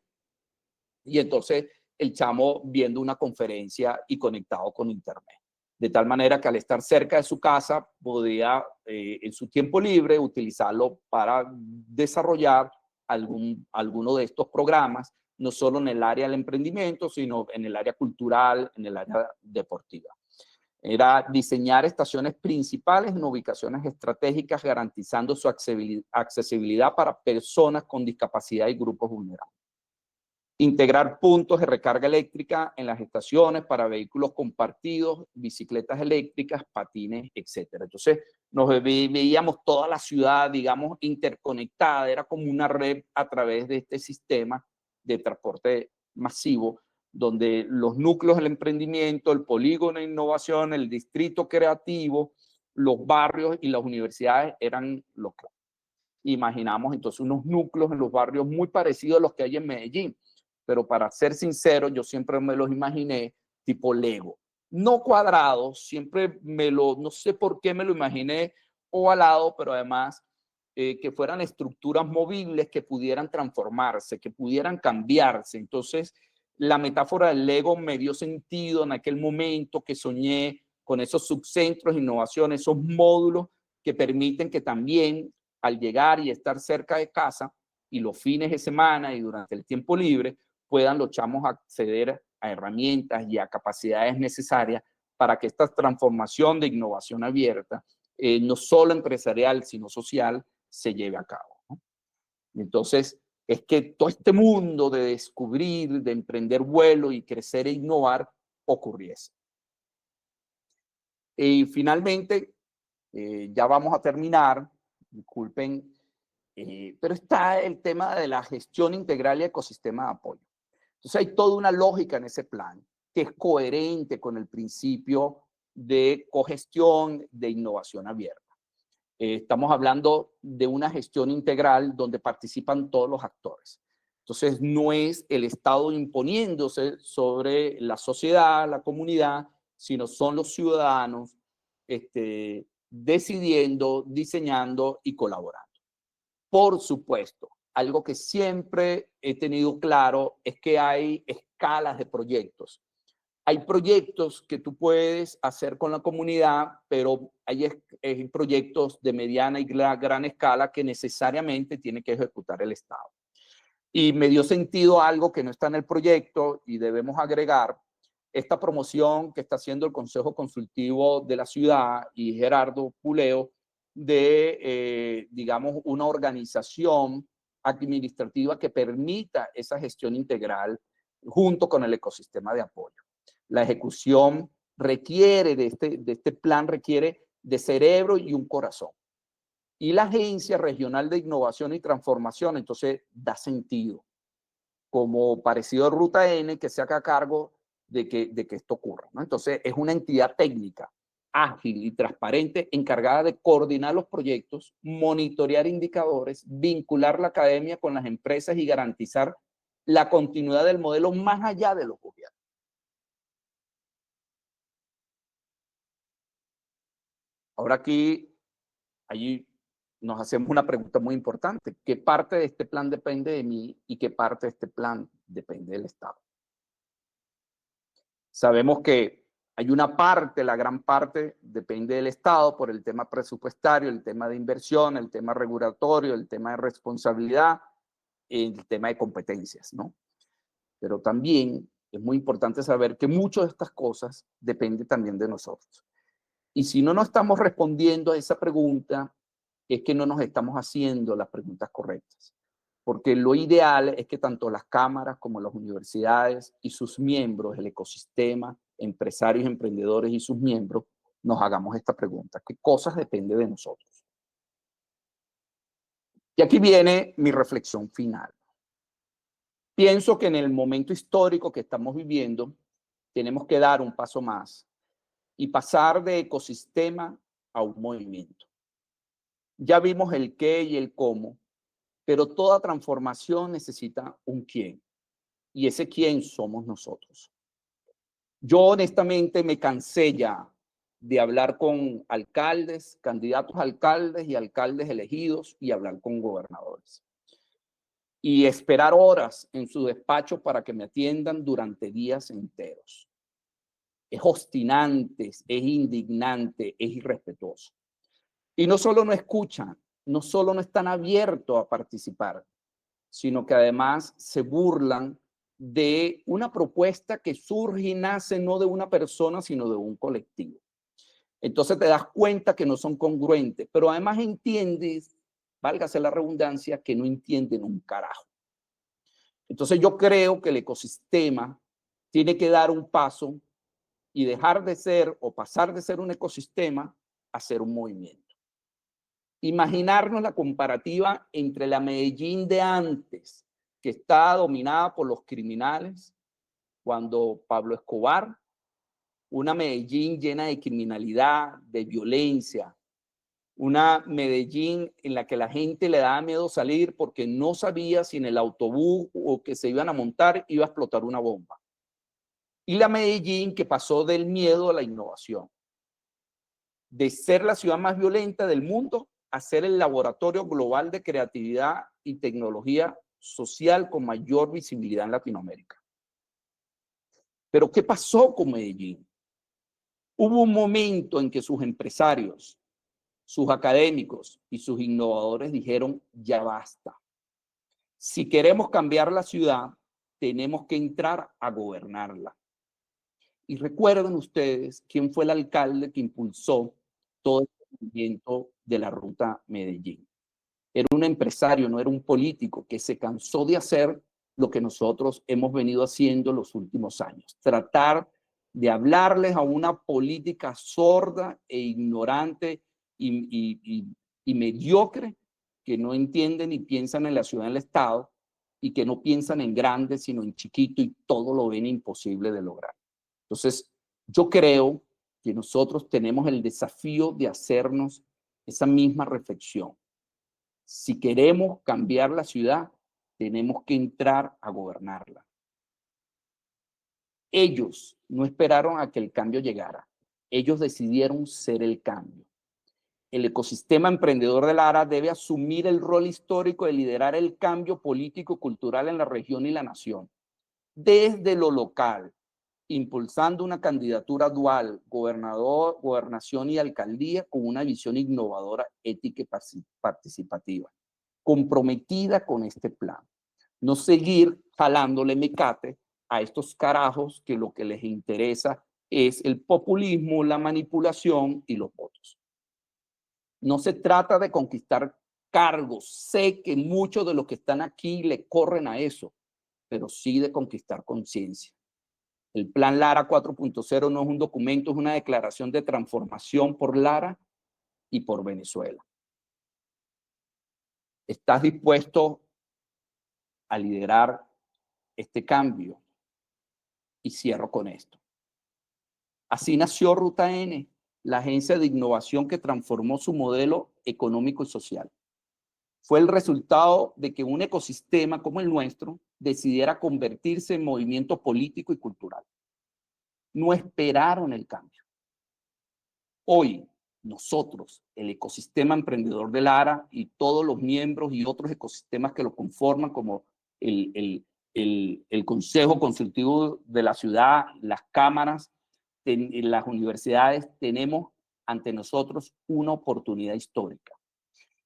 Speaker 2: y entonces el chamo viendo una conferencia y conectado con internet. De tal manera que al estar cerca de su casa podía en su tiempo libre utilizarlo para desarrollar alguno de estos programas, no solo en el área del emprendimiento, sino en el área cultural, en el área deportiva. Era diseñar estaciones principales en ubicaciones estratégicas, garantizando su accesibilidad para personas con discapacidad y grupos vulnerables. Integrar puntos de recarga eléctrica en las estaciones para vehículos compartidos, bicicletas eléctricas, patines, etc. Entonces, nos veíamos toda la ciudad, digamos, interconectada. Era como una red a través de este sistema de transporte masivo, donde los núcleos del emprendimiento, el polígono de innovación, el distrito creativo, los barrios y las universidades eran los claves. Imaginamos entonces unos núcleos en los barrios muy parecidos a los que hay en Medellín. Pero para ser sincero, yo siempre me los imaginé tipo Lego. No cuadrados, siempre no sé por qué me lo imaginé ovalado, pero además que fueran estructuras movibles que pudieran transformarse, que pudieran cambiarse. Entonces, la metáfora del Lego me dio sentido en aquel momento que soñé con esos subcentros de innovación, esos módulos que permiten que también al llegar y estar cerca de casa y los fines de semana y durante el tiempo libre, puedan los chamos acceder a herramientas y a capacidades necesarias para que esta transformación de innovación abierta, no solo empresarial, sino social, se lleve a cabo, ¿no? Entonces, es que todo este mundo de descubrir, de emprender vuelo y crecer e innovar ocurriese. Y finalmente, ya vamos a terminar, disculpen, pero está el tema de la gestión integral y ecosistema de apoyo. Entonces hay toda una lógica en ese plan que es coherente con el principio de cogestión, de innovación abierta. Estamos hablando de una gestión integral donde participan todos los actores. Entonces no es el Estado imponiéndose sobre la sociedad, la comunidad, sino son los ciudadanos decidiendo, diseñando y colaborando. Por supuesto, algo que siempre he tenido claro es que hay escalas de proyectos. Hay proyectos que tú puedes hacer con la comunidad, pero hay proyectos de mediana y gran escala que necesariamente tiene que ejecutar el Estado. Y me dio sentido algo que no está en el proyecto y debemos agregar, esta promoción que está haciendo el Consejo Consultivo de la Ciudad y Gerardo Puleo de, digamos, una organización administrativa que permita esa gestión integral junto con el ecosistema de apoyo. La ejecución requiere de este plan, requiere de cerebro y un corazón. Y la Agencia Regional de Innovación y Transformación, entonces, da sentido, como parecido a Ruta N, que se haga cargo de que esto ocurra, ¿no? Entonces, es una entidad técnica, ágil y transparente, encargada de coordinar los proyectos, monitorear indicadores, vincular la academia con las empresas y garantizar la continuidad del modelo más allá de los gobiernos. Ahora aquí, allí nos hacemos una pregunta muy importante. ¿Qué parte de este plan depende de mí y qué parte de este plan depende del Estado? Sabemos que hay una parte, la gran parte, depende del Estado por el tema presupuestario, el tema de inversión, el tema regulatorio, el tema de responsabilidad, el tema de competencias, ¿no? Pero también es muy importante saber que muchas de estas cosas dependen también de nosotros. Y si no nos estamos respondiendo a esa pregunta, es que no nos estamos haciendo las preguntas correctas. Porque lo ideal es que tanto las cámaras como las universidades y sus miembros, el ecosistema, empresarios, emprendedores y sus miembros, nos hagamos esta pregunta. ¿Qué cosas dependen de nosotros? Y aquí viene mi reflexión final. Pienso que en el momento histórico que estamos viviendo, tenemos que dar un paso más y pasar de ecosistema a un movimiento. Ya vimos el qué y el cómo, pero toda transformación necesita un quién. Y ese quién somos nosotros. Yo honestamente me cansé ya de hablar con alcaldes, candidatos a alcaldes y alcaldes elegidos y hablar con gobernadores. Y esperar horas en su despacho para que me atiendan durante días enteros. Es obstinante, es indignante, es irrespetuoso. Y no solo no escuchan, no solo no están abiertos a participar, sino que además se burlan de una propuesta que surge y nace no de una persona, sino de un colectivo. Entonces te das cuenta que no son congruentes, pero además entiendes, válgase la redundancia, que no entienden un carajo. Entonces yo creo que el ecosistema tiene que dar un paso y dejar de ser o pasar de ser un ecosistema a ser un movimiento. Imaginarnos la comparativa entre la Medellín de antes, que está dominada por los criminales, cuando Pablo Escobar, una Medellín llena de criminalidad, de violencia, una Medellín en la que la gente le daba miedo salir porque no sabía si en el autobús o que se iban a montar iba a explotar una bomba. Y la Medellín que pasó del miedo a la innovación, de ser la ciudad más violenta del mundo a ser el laboratorio global de creatividad y tecnología social con mayor visibilidad en Latinoamérica. Pero ¿qué pasó con Medellín? Hubo un momento en que sus empresarios, sus académicos y sus innovadores dijeron, ya basta. Si queremos cambiar la ciudad, tenemos que entrar a gobernarla. Y recuerden ustedes quién fue el alcalde que impulsó todo el movimiento de la ruta Medellín. Era un empresario, no era un político que se cansó de hacer lo que nosotros hemos venido haciendo los últimos años. Tratar de hablarles a una política sorda e ignorante y mediocre que no entienden ni piensan en la ciudad y el Estado y que no piensan en grande sino en chiquito y todo lo ven imposible de lograr. Entonces, yo creo que nosotros tenemos el desafío de hacernos esa misma reflexión. Si queremos cambiar la ciudad, tenemos que entrar a gobernarla. Ellos no esperaron a que el cambio llegara. Ellos decidieron ser el cambio. El ecosistema emprendedor de Lara debe asumir el rol histórico de liderar el cambio político y cultural en la región y la nación. Desde lo local, impulsando una candidatura dual, gobernador, gobernación y alcaldía con una visión innovadora, ética y participativa, comprometida con este plan. No seguir jalándole mecate a estos carajos que lo que les interesa es el populismo, la manipulación y los votos. No se trata de conquistar cargos. Sé que muchos de los que están aquí le corren a eso, pero sí de conquistar conciencia. El Plan Lara 4.0 no es un documento, es una declaración de transformación por Lara y por Venezuela. ¿Estás dispuesto a liderar este cambio? Y cierro con esto. Así nació Ruta N, la agencia de innovación que transformó su modelo económico y social. Fue el resultado de que un ecosistema como el nuestro decidiera convertirse en movimiento político y cultural. No esperaron el cambio. Hoy, nosotros, el ecosistema emprendedor de Lara y todos los miembros y otros ecosistemas que lo conforman, como el el Consejo Consultivo de la Ciudad, las cámaras, las universidades, tenemos ante nosotros una oportunidad histórica.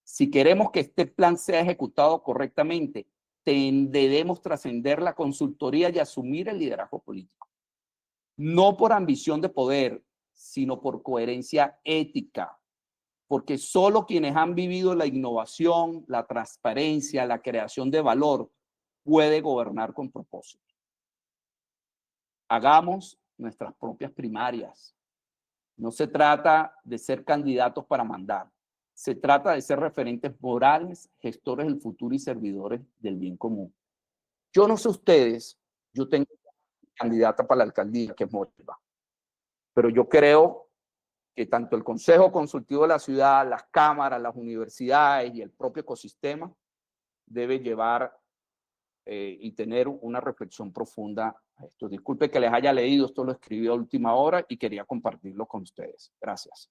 Speaker 2: Si queremos que este plan sea ejecutado correctamente, debemos trascender la consultoría y asumir el liderazgo político. No por ambición de poder, sino por coherencia ética, porque solo quienes han vivido la innovación, la transparencia, la creación de valor, puede gobernar con propósito. Hagamos nuestras propias primarias. No se trata de ser candidatos para mandar. Se trata de ser referentes morales, gestores del futuro y servidores del bien común. Yo no sé ustedes, yo tengo candidata para la alcaldía, que es Motiva, pero yo creo que tanto el Consejo Consultivo de la Ciudad, las cámaras, las universidades y el propio ecosistema debe llevar y tener una reflexión profunda a esto. Disculpe que les haya leído, esto lo escribí a última hora y quería compartirlo con ustedes. Gracias.